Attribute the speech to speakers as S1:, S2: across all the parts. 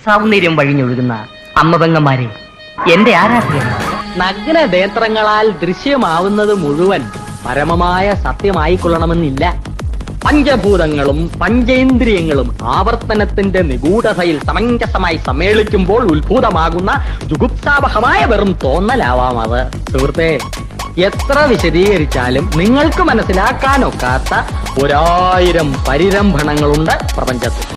S1: സൗന്ദര്യം വഴിഞ്ഞൊഴുകുന്ന അമ്മപെങ്ങന്മാരെ, എന്റെ ആരാധ്യൻ.
S2: നഗ്ന നേത്രങ്ങളാൽ ദൃശ്യമാവുന്നത് മുഴുവൻ പരമമായ സത്യമായിക്കൊള്ളണമെന്നില്ല. പഞ്ചഭൂതങ്ങളും പഞ്ചേന്ദ്രിയങ്ങളും ആവർത്തനത്തിന്റെ നിഗൂഢതയിൽ സമഞ്ജസമായി സമ്മേളിക്കുമ്പോൾ ഉത്ഭൂതമാകുന്ന ജുഗുപ്സാവഹമായ വെറും തോന്നലാവാം അത്. സുഹൃത്തെ, എത്ര വിശദീകരിച്ചാലും നിങ്ങൾക്ക് മനസ്സിലാക്കാനൊക്കാത്ത 1000 പരിരംഭണങ്ങളുണ്ട് പ്രപഞ്ചത്തിൽ.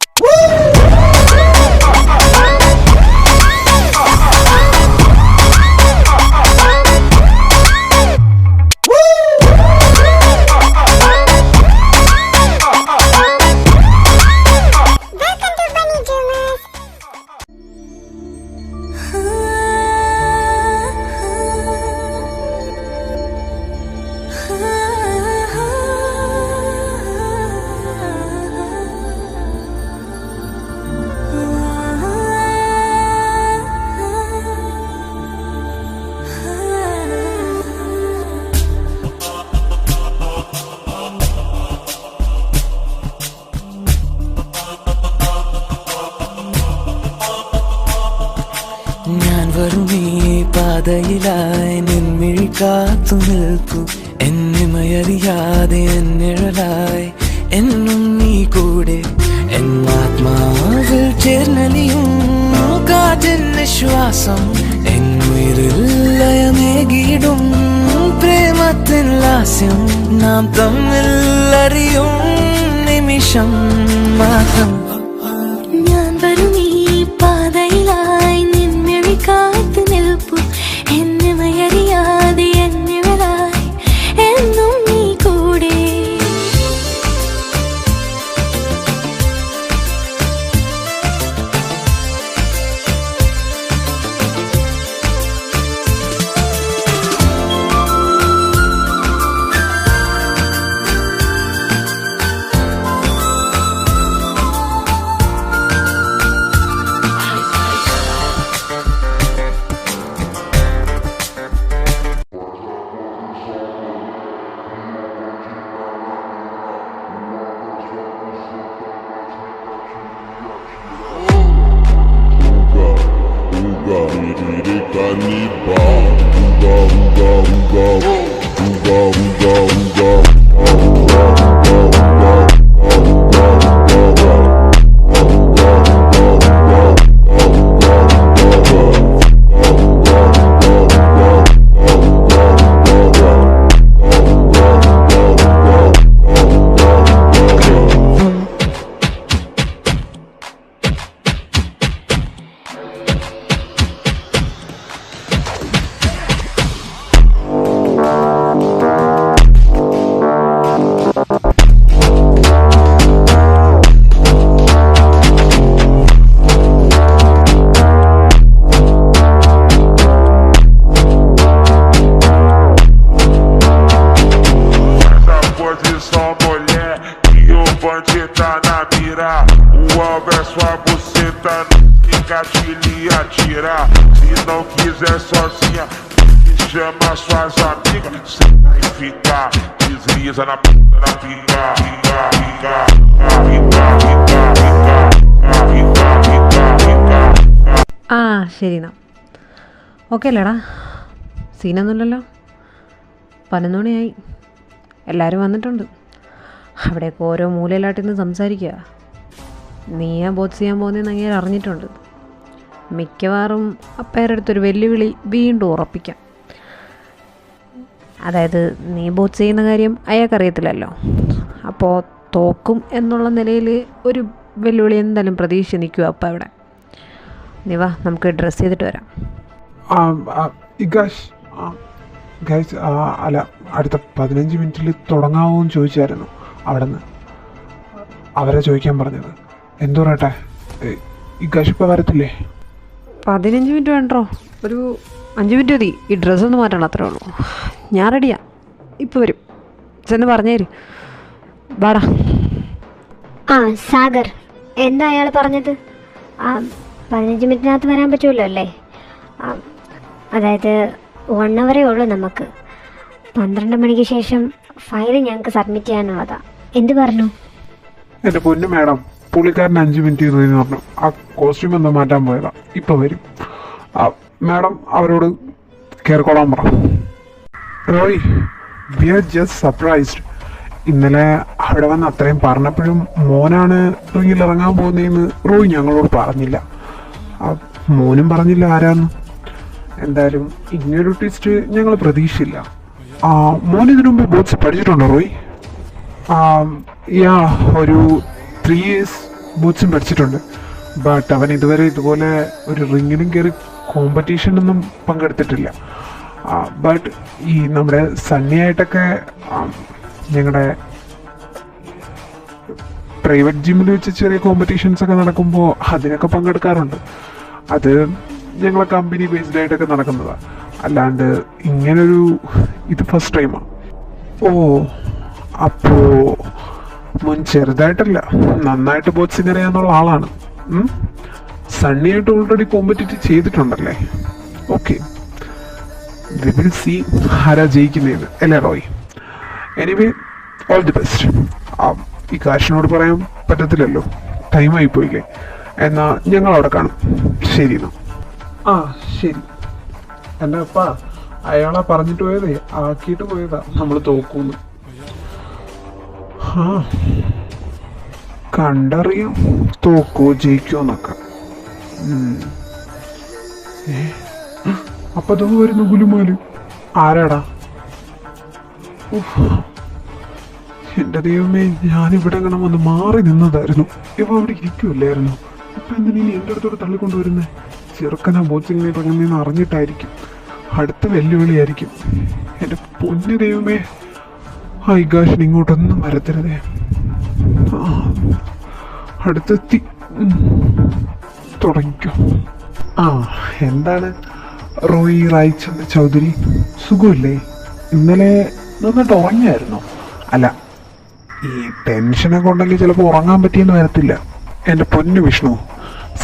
S3: ഞാൻ വരുമീ പാതയിലായി നിൻമിഴി കാത്തു നിൽപ്പു, എന്നിമയറിയാതെ എന്നിഴലായി എന്നും നീ കൂടെ, എന്നാത്മാവിൽ ചേർന്നലിയും കാറ്റിൻ ശ്വാസം, എന്നുയിരിൽ ലയമേകിടും പ്രേമത്തിൻ ലാസ്യം, നാം തമ്മിൽ അറിയും നിമിഷം മാത്രം.
S4: ഞാൻ വരുമീ പാതയിലായി കാത്തു നിൽപ്പു, എന്നിമയറിയാതെ എന്നിവരായി എന്നും നീ കൂടെ.
S5: ആ ശരി എന്നാ ഓക്കെ അല്ലേടാ, സീനൊന്നുമില്ലല്ലോ. 11 മണിയായി, എല്ലാവരും വന്നിട്ടുണ്ട്. അവിടെയൊക്കെ ഓരോ മൂലയിലാട്ടിന്ന് സംസാരിക്കുക. നീയാ ബോത്ത് ചെയ്യാൻ പോകുന്നതെന്ന് അങ്ങനെ അറിഞ്ഞിട്ടുണ്ട്. മിക്കവാറും അപ്പയുടെ അടുത്തൊരു വെല്ലുവിളി വീണ്ടും ഉറപ്പിക്കാം. അതായത് നീ ബോത്ത് ചെയ്യുന്ന കാര്യം അയാൾക്കറിയത്തില്ലല്ലോ. അപ്പോൾ തോക്കും എന്നുള്ള നിലയിൽ ഒരു വെല്ലുവിളി എന്തായാലും പ്രതീക്ഷ നിൽക്കുക. അപ്പം അവിടെ നീ വാ, നമുക്ക് ഡ്രസ്സ് ചെയ്തിട്ട് വരാം.
S6: അല്ല, അടുത്ത 15 മിനിറ്റിൽ തുടങ്ങാമോ എന്ന് ചോദിച്ചായിരുന്നു അവിടെ നിന്ന്. അവരെ ചോദിക്കാൻ പറഞ്ഞത്. എന്തോ പറയട്ടെ, ഇഗാഷ് ഇപ്പോൾ വരത്തില്ലേ?
S5: 15 മിനിറ്റ് വേണ്ടോ, ഒരു 5 മിനിറ്റ് മതി. ഈ ഡ്രസ്സൊന്ന് മാറ്റണം, അത്രേ ഉള്ളൂ. ഞാൻ റെഡിയാ, ഇപ്പോൾ വരും. ചെന്ന് പറഞ്ഞേര്, വാടാ.
S7: സാഗർ, എന്താ അയാൾ പറഞ്ഞത്? 15 മിനിറ്റിനകത്ത് വരാൻ പറ്റുമല്ലോ അല്ലേ? അതായത് 1 hour ഉള്ളൂ നമുക്ക്. 12 മണിക്ക് ശേഷം ഫയൽ ഞങ്ങൾക്ക് സബ്മിറ്റ് ചെയ്യാനുള്ളതാ. എന്ത് പറഞ്ഞു?
S6: എൻ്റെ പൊന്നു മാഡം, പുള്ളിക്കാരൻ 5 മിനിറ്റ് ഇരുന്ന് പറഞ്ഞു ആ കോസ്റ്റ്യൂം എന്താ മാറ്റാൻ പോയതാ, ഇപ്പം വരും. മാഡം അവരോട് കയറിക്കോളാൻ പറ. Roy, we are just surprised. ഇന്നലെ അവിടെ വന്ന് അത്രയും പറഞ്ഞപ്പോഴും മോനാണ് റിങ്ങിൽ ഇറങ്ങാൻ പോകുന്നതെന്ന് റോയ് ഞങ്ങളോട് പറഞ്ഞില്ല. മോനും പറഞ്ഞില്ല ആരാന്ന്. എന്തായാലും ഇങ്ങനൊരു ട്വിസ്റ്റ് ഞങ്ങൾ പ്രതീക്ഷിച്ചില്ല. മോൻ ഇതിനു മുമ്പ് ബോട്ട്സ് പഠിച്ചിട്ടുണ്ടോ റോയ്? യാ, ഒരു 3 years ബോട്ട്സും പഠിച്ചിട്ടുണ്ട്. ബട്ട് അവൻ ഇതുവരെ ഇതുപോലെ ഒരു റിങ്ങിലും കയറി കോമ്പറ്റീഷനൊന്നും പങ്കെടുത്തിട്ടില്ല. ബട്ട് ഈ നമ്മുടെ സണ്ണിയായിട്ടൊക്കെ ഞങ്ങളുടെ പ്രൈവറ്റ് ജിമ്മിൽ വെച്ച് ചെറിയ കോമ്പറ്റീഷൻസ് ഒക്കെ നടക്കുമ്പോൾ അതിനൊക്കെ പങ്കെടുക്കാറുണ്ട്. അത് ഞങ്ങളെ കമ്പനി ബേസ്ഡ് ആയിട്ടൊക്കെ നടക്കുന്നതാണ്. അല്ലാണ്ട് ഇങ്ങനൊരു ഇത് ഫസ്റ്റ് ടൈമാണ്. ഓ, അപ്പോൾ മുൻ ചെറുതായിട്ടല്ല, നന്നായിട്ട് ബോക്സിംഗ് അറിയാന്നുള്ള ആളാണ്. സണ്ണിയായിട്ട് ഓൾറെഡി കോമ്പറ്റീറ്റ് ചെയ്തിട്ടുണ്ടല്ലേ? ഓക്കെ, വി വിൽ സീ ആരാ ജയിക്കുന്നതെന്ന് അല്ലേ Roy? Anyway, all the best. ഈ കാശിനോട് പറയാൻ പറ്റത്തില്ലല്ലോ, ടൈമായി പോയില്ലേ? എന്നാൽ ഞങ്ങൾ അവിടെ കാണും. ശരി എന്നാ. ശരി. എൻ്റെ അപ്പ അയാളാ പറഞ്ഞിട്ട് പോയതേ, ആക്കിയിട്ട് പോയതാ നമ്മൾ തോക്കൂന്ന്. കണ്ടറിയാം തോക്കോ ജയിക്കോ എന്നൊക്കെ. അപ്പൊ അതോ വരുന്നു ഗുലുമാല്. ആരാടാ? എന്റെ ദൈവമേ, ഞാനിവിടെ അങ്ങനെ വന്ന് മാറി നിന്നതായിരുന്നു. ഇവ അവിടെ ഇരിക്കൂല്ലായിരുന്നു. ഇപ്പൊ എന്തിനാ ഇനി എൻ്റെ അടുത്തോട് തള്ളിക്കൊണ്ടുവരുന്നേ? ചെറുക്കനാ ബോക്സിങ്ങിനെ ഇറങ്ങുന്നതെന്ന് അറിഞ്ഞിട്ടായിരിക്കും. അടുത്ത വെല്ലുവിളിയായിരിക്കും. എൻ്റെ പൊന്നു ദൈവമേ, ഇഗാഷിന് ഇങ്ങോട്ടൊന്നും വരത്തരുതേ. അടുത്തെത്തി. തുടങ്ങിക്കോ. എന്താണ് റോയി റായ്ചന്ദ് ചൗധരി, സുഖമില്ലേ? ഇന്നലെ നന്നായിട്ട് ഉറങ്ങിയായിരുന്നോ? അല്ല, ഈ ടെൻഷനൊക്കെ ഉണ്ടെങ്കിൽ ചിലപ്പോൾ ഉറങ്ങാൻ പറ്റിയെന്ന് വരത്തില്ല. എൻ്റെ പൊന്നു വിഷ്ണു,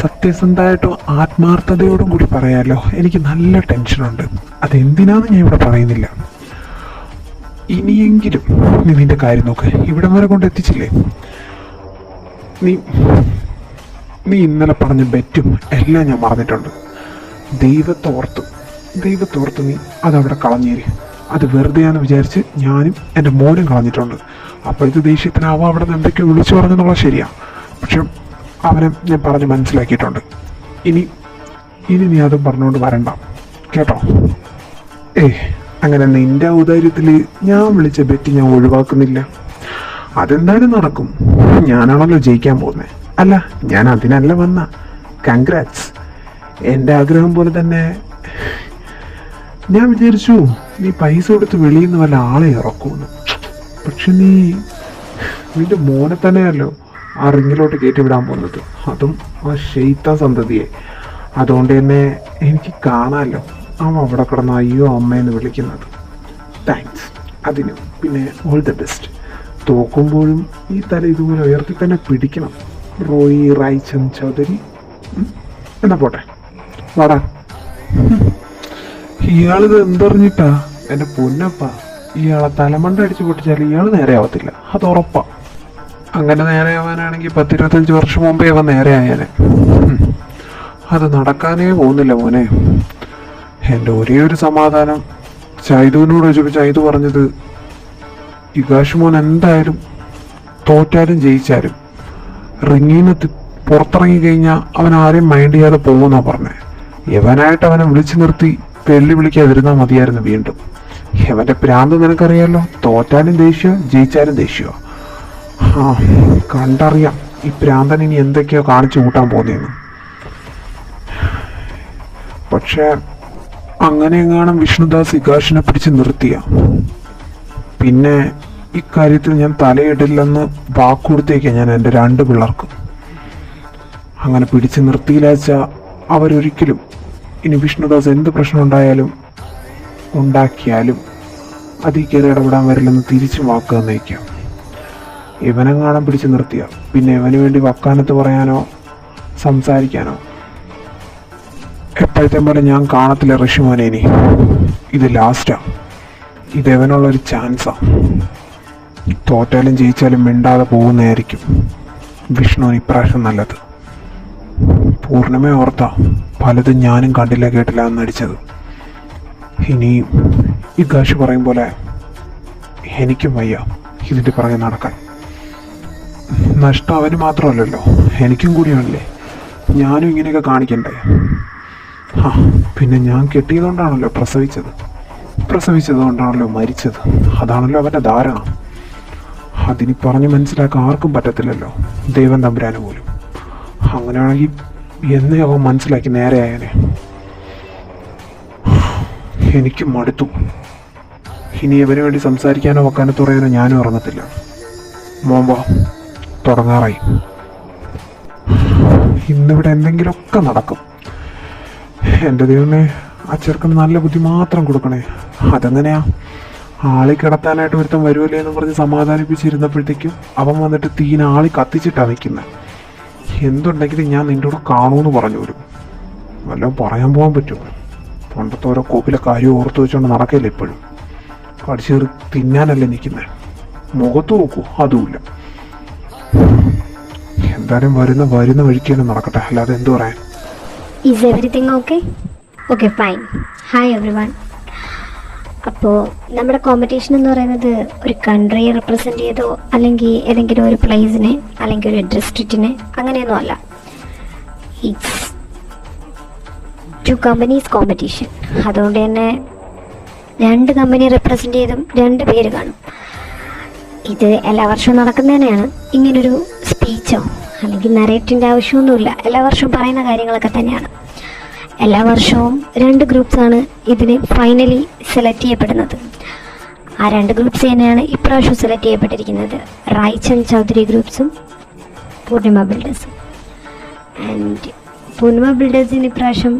S6: സത്യസന്ധമായിട്ടും ആത്മാർത്ഥതയോടും കൂടി പറയാലോ, എനിക്ക് നല്ല ടെൻഷനുണ്ട്. അതെന്തിനാന്ന് ഞാൻ ഇവിടെ പറയുന്നില്ല. ഇനിയെങ്കിലും നീ നിന്റെ കാര്യം നോക്ക്. ഇവിടെ വരെ കൊണ്ട് എത്തിച്ചില്ലേ? നീ ഇന്നലെ പറഞ്ഞ ബെറ്റും എല്ലാം ഞാൻ മറന്നിട്ടുണ്ട്. ദൈവത്തോർത്ത് നീ അതവിടെ കളഞ്ഞേര്. അത് വെറുതെയാന്ന് വിചാരിച്ച് ഞാനും എൻ്റെ മോനും കളഞ്ഞിട്ടുണ്ട്. അപ്പോഴത്തെ ദേഷ്യത്തിനാവാം അവിടെ നിന്ന് എന്തൊക്കെയോ വിളിച്ചു പറഞ്ഞെന്നുള്ളത് ശരിയാ. പക്ഷെ അവനെ ഞാൻ പറഞ്ഞ് മനസ്സിലാക്കിയിട്ടുണ്ട്. ഇനി നീ അതും പറഞ്ഞുകൊണ്ട് വരണ്ട കേട്ടോ. അങ്ങനെ നിന്റെ ഔദാര്യത്തിൽ ഞാൻ വിളിച്ച ബെറ്റ് ഞാൻ ഒഴിവാക്കുന്നില്ല. അതെന്തായാലും നടക്കും. ഞാനാണല്ലോ ജയിക്കാൻ പോകുന്നത്. അല്ല, ഞാൻ അതിനല്ല വന്ന. കൺഗ്രാറ്റ്സ്. എൻ്റെ ആഗ്രഹം പോലെ തന്നെ ഞാൻ വിചാരിച്ചു നീ പൈസ കൊടുത്ത് വെളിയിൽ നിന്ന് വല്ല ആളെ ഇറക്കുമെന്ന്. പക്ഷെ നിന്റെ മോനെ തന്നെയല്ലോ ആ റിങ്ങിലോട്ട് കയറ്റി വിടാൻ പോകുന്നത്, അതും ആ ഷെയ്ത്ത സന്തതിയെ. അതുകൊണ്ട് തന്നെ എനിക്ക് കാണാമല്ലോ അവൻ അവിടെ കിടന്ന് അയ്യോ അമ്മയെന്ന് വിളിക്കുന്നത്. താങ്ക്സ് അതിനും. പിന്നെ ഓൾ ദ ബെസ്റ്റ്. തോക്കുമ്പോഴും ഈ തല ഇതുപോലെ ഉയർത്തി തന്നെ പിടിക്കണം റോയി റായ്ചന്ദ് ചൗധരി. എന്നാ പോട്ടെ, വാടാ. ഇയാളിത് എന്തറിഞ്ഞിട്ടാ? എൻ്റെ പൊന്നപ്പ, ഇയാളെ തലമണ്ട അടിച്ചു പൊട്ടിച്ചാൽ ഇയാൾ നേരെ ആവത്തില്ല, അത് ഉറപ്പാ. അങ്ങനെ നേരെ ആവാനാണെങ്കിൽ 10-25 വർഷം മുമ്പേ അവൻ നേരെ ആയാനെ. അത് നടക്കാനേ പോകുന്നില്ല മോനെ. എൻ്റെ ഒരേ ഒരു സമാധാനം ചൈതുവിനോട് ചോദിച്ചപ്പോൾ ചൈതു പറഞ്ഞത്, ഇഗാഷ് മോൻ എന്തായാലും തോറ്റാലും ജയിച്ചാലും റിങ്ങിന്ന് പുറത്തിറങ്ങി കഴിഞ്ഞാൽ അവൻ ആരെയും മൈൻഡ് ചെയ്യാതെ പോകുമെന്നാ പറഞ്ഞേ. യവനായിട്ട് അവനെ വിളിച്ചു നിർത്തി വെള്ളി വിളിക്കാതിരുന്നാൽ മതിയായിരുന്നു. വീണ്ടും യവന്റെ പ്രാന്ത് നിനക്കറിയാലോ. തോറ്റാലും ദേഷ്യം, ജയിച്ചാലും ദേഷ്യമോ. കണ്ടറിയാം ഈ പ്രാന്തൻ ഇനി എന്തൊക്കെയോ കാണിച്ചു കൂട്ടാൻ പോകുന്നതെന്ന്. പക്ഷെ അങ്ങനെ എങ്ങാനും വിഷ്ണുദാസ് ഇഗാഷിനെ പിടിച്ച് നിർത്തിയ പിന്നെ ഇക്കാര്യത്തിൽ ഞാൻ തലയിടില്ലെന്ന് വാക്കുകൊടുത്തേക്കാണ് ഞാൻ എൻ്റെ 2 പിള്ളേർക്കും. അങ്ങനെ പിടിച്ച് നിർത്തിയില്ലാച്ച അവരൊരിക്കലും ഇനി വിഷ്ണുദാസ് എന്ത് പ്രശ്നം ഉണ്ടാക്കിയാലും അതിൽ കയറി ഇടപെടാൻ വരില്ലെന്ന് തിരിച്ചും വാക്ക് തന്നേക്കാം. ഇവനെങ്ങാനും പിടിച്ച് നിർത്തിയ പിന്നെ ഇവന് വേണ്ടി വക്കാനത്ത് പറയാനോ സംസാരിക്കാനോ എപ്പോഴത്തെ പോലെ ഞാൻ കാണത്തില്ല ഋഷിമോനെ. ഇനി ഇത് ലാസ്റ്റാ. ഇതെവനുള്ളൊരു ചാൻസാ. തോറ്റാലും ജയിച്ചാലും മിണ്ടാതെ പോകുന്നതായിരിക്കും. വിഷ്ണുവിന് ഇപ്രാവശ്യം നല്ലത്. പൂർണ്ണിമ ഓർത്ത പലതും ഞാനും കണ്ടില്ല കേട്ടില്ല എന്നടിച്ചത്. ഇനി ഈ ഗാഷ് പറയും പോലെ എനിക്കും വയ്യ ഇതിൻ്റെ പുറകെ നടക്കാൻ. നഷ്ടം അവന് മാത്രമല്ലല്ലോ, എനിക്കും കൂടിയാണല്ലേ. ഞാനും ഇങ്ങനെയൊക്കെ കാണിക്കണ്ടേ? ആ പിന്നെ ഞാൻ കെട്ടിയതുകൊണ്ടാണല്ലോ പ്രസവിച്ചത് കൊണ്ടാണല്ലോ മരിച്ചത്. അതാണല്ലോ അവൻ്റെ ധാരണ. അതിനി പറഞ്ഞ് മനസ്സിലാക്കാൻ ആർക്കും പറ്റത്തില്ലല്ലോ, ദൈവം തമ്പുരാന് പോലും. അങ്ങനെയാണെങ്കിൽ എന്നേ അവൻ മനസ്സിലാക്കി നേരെ ആയനെ. എനിക്ക് മടുത്തു. ഇനി ഇവന് വേണ്ടി സംസാരിക്കാനോ വെക്കാനോ തുറയാനോ ഞാനും ഇറങ്ങത്തില്ല. മോമ്പോ തുടങ്ങാറായി. ഇന്നിവിടെ എന്തെങ്കിലുമൊക്കെ നടക്കും. എൻ്റെ ദൈവമേ, ആ ചെറുക്കന് നല്ല ബുദ്ധി മാത്രം കൊടുക്കണേ. അതെങ്ങനെയാ? ആളി കിടത്താനായിട്ട് ഒരുത്തം വരുമല്ലേ എന്ന് പറഞ്ഞ് സമാധാനിപ്പിച്ചിരുന്നപ്പോഴത്തേക്കും അവൻ വന്നിട്ട് തീന ആളി കത്തിച്ചിട്ടാണ് നിൽക്കുന്നത്. എന്തുണ്ടെങ്കിലും ഞാൻ നിൻ്റെ കൂടെ കാണുമെന്ന് പറഞ്ഞു വരും. വല്ലതും പറയാൻ പോകാൻ പറ്റുമോ? പണ്ടത്തെ ഓരോ കോപ്പിലെ കാര്യം ഓർത്ത് വെച്ചുകൊണ്ട് നടക്കില്ല. ഇപ്പോഴും കടിച്ചേറി തിന്നാനല്ലേ നിൽക്കുന്നത്. മുഖത്ത് നോക്കൂ, അതുമില്ല. എന്തായാലും വരുന്ന വഴിക്ക് തന്നെ നടക്കട്ടെ, അല്ലാതെ എന്തു പറയാൻ.
S7: Is everything okay? Okay fine. Hi every one. അപ്പോൾ നമ്മുടെ കോമ്പറ്റീഷൻ എന്ന് പറയുന്നത് ഒരു കൺട്രിയെ റെപ്രസെൻ്റ് ചെയ്തോ അല്ലെങ്കിൽ ഏതെങ്കിലും ഒരു പ്ലേസിനെ അല്ലെങ്കിൽ ഒരു ഡിസ്ട്രിക്റ്റിനെ അങ്ങനെയൊന്നും അല്ല. It's 2 companies competition. അതുകൊണ്ട് തന്നെ 2 കമ്പനി റെപ്രസെൻ്റ് ചെയ്തും 2 പേര് കാണും. ഇത് എല്ലാ വർഷവും നടക്കുന്നതന്നെയാണ്. ഇങ്ങനൊരു സ്പീച്ചോ അല്ലെങ്കിൽ നരേറ്റിൻ്റെ ആവശ്യമൊന്നുമില്ല. എല്ലാ വർഷവും പറയുന്ന കാര്യങ്ങളൊക്കെ തന്നെയാണ്. എല്ലാ വർഷവും 2 ഗ്രൂപ്പ്സാണ് ഇതിന് ഫൈനലി സെലക്ട് ചെയ്യപ്പെടുന്നത്. ആ 2 ഗ്രൂപ്പ്സ് തന്നെയാണ് ഇപ്രാവശ്യം സെലക്ട് ചെയ്യപ്പെട്ടിരിക്കുന്നത്. റായ്ചന്ദ് ചൗധരി ഗ്രൂപ്പ്സും പൂർണിമ ബിൽഡേഴ്സും. ആൻഡ് പൂർണിമ ബിൽഡേഴ്സിന് ഇപ്രാവശ്യം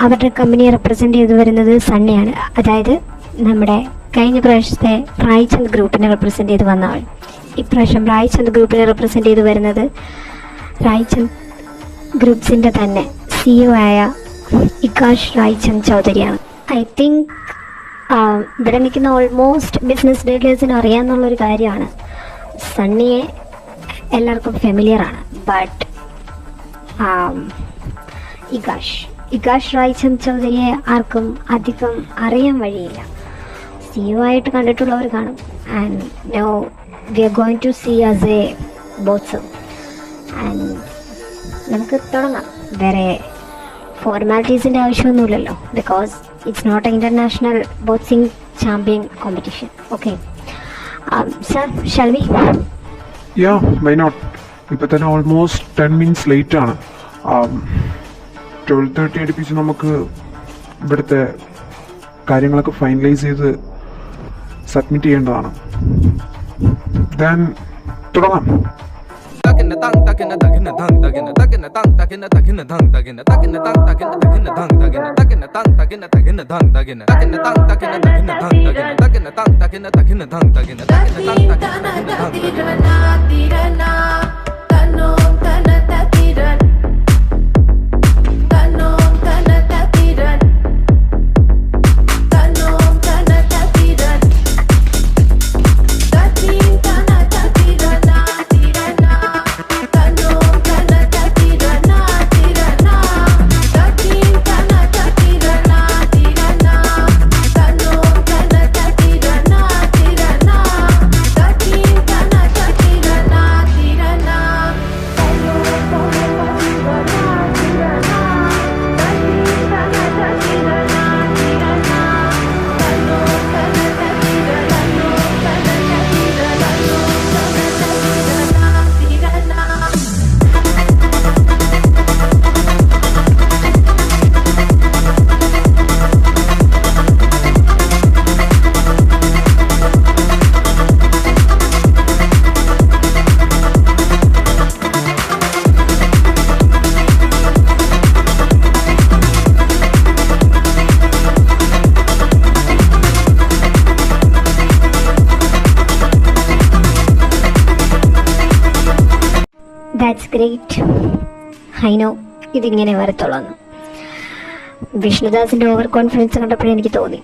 S7: അവരുടെ കമ്പനിയെ റെപ്രസെൻ്റ് ചെയ്ത് വരുന്നത് സണ്ണിയാണ്. അതായത് നമ്മുടെ കഴിഞ്ഞ പ്രാവശ്യത്തെ റായ്ചന്ദ് ഗ്രൂപ്പിനെ റെപ്രസെൻ്റ് ചെയ്ത് വന്ന ആൾ. ഇപ്രാവശ്യം റായ്ചന്ദ് ഗ്രൂപ്പിനെ റെപ്രസെൻ്റ് ചെയ്ത് വരുന്നത് റായ്ചന്ദ് ഗ്രൂപ്പ്സിൻ്റെ തന്നെ CEO ആയ ഇകാഷ് റായ്ചന്ദ് ചൗധരിയാണ്. ഐ തിങ്ക് ഇവിടെ നിൽക്കുന്ന ഓൾമോസ്റ്റ് ബിസിനസ് ഡീലേഴ്സിന് അറിയാമെന്നുള്ളൊരു കാര്യമാണ്. സണ്ണിയെ എല്ലാവർക്കും ഫെമിലിയറാണ്. ബട്ട് ഇകാഷ് റായ്ചന്ദ് ചൗധരിയെ ആർക്കും അധികം അറിയാൻ വഴിയില്ല. CEO ആയിട്ട് കണ്ടിട്ടുള്ളവർ കാണും. And now we are going to see as a ബോട്ട്സം. ആൻഡ് നമുക്ക് തുടങ്ങാം. വേറെ ഫോർമാലിറ്റീസിൻ്റെ ആവശ്യമൊന്നുമില്ലല്ലോ, because it's not a international boxing champion competition. Okay sir, shall we?
S6: Ya, why not. ഇപ്പം തന്നെ ഓൾമോസ്റ്റ് 10 minutes ലേറ്റ് ആണ്. 12:30 അടുപ്പിച്ച് നമുക്ക് ഇവിടുത്തെ കാര്യങ്ങളൊക്കെ ഫൈനലൈസ് ചെയ്ത് സബ്മിറ്റ് ചെയ്യേണ്ടതാണ്. ദെൻ തുടങ്ങാം.
S7: That's great. ഐ നോ ഇതിങ്ങനെ വരത്തുള്ളൂ. വിഷ്ണുദാസിൻ്റെ ഓവർ കോൺഫിഡൻസ് കണ്ടപ്പോഴേ എനിക്ക് തോന്നി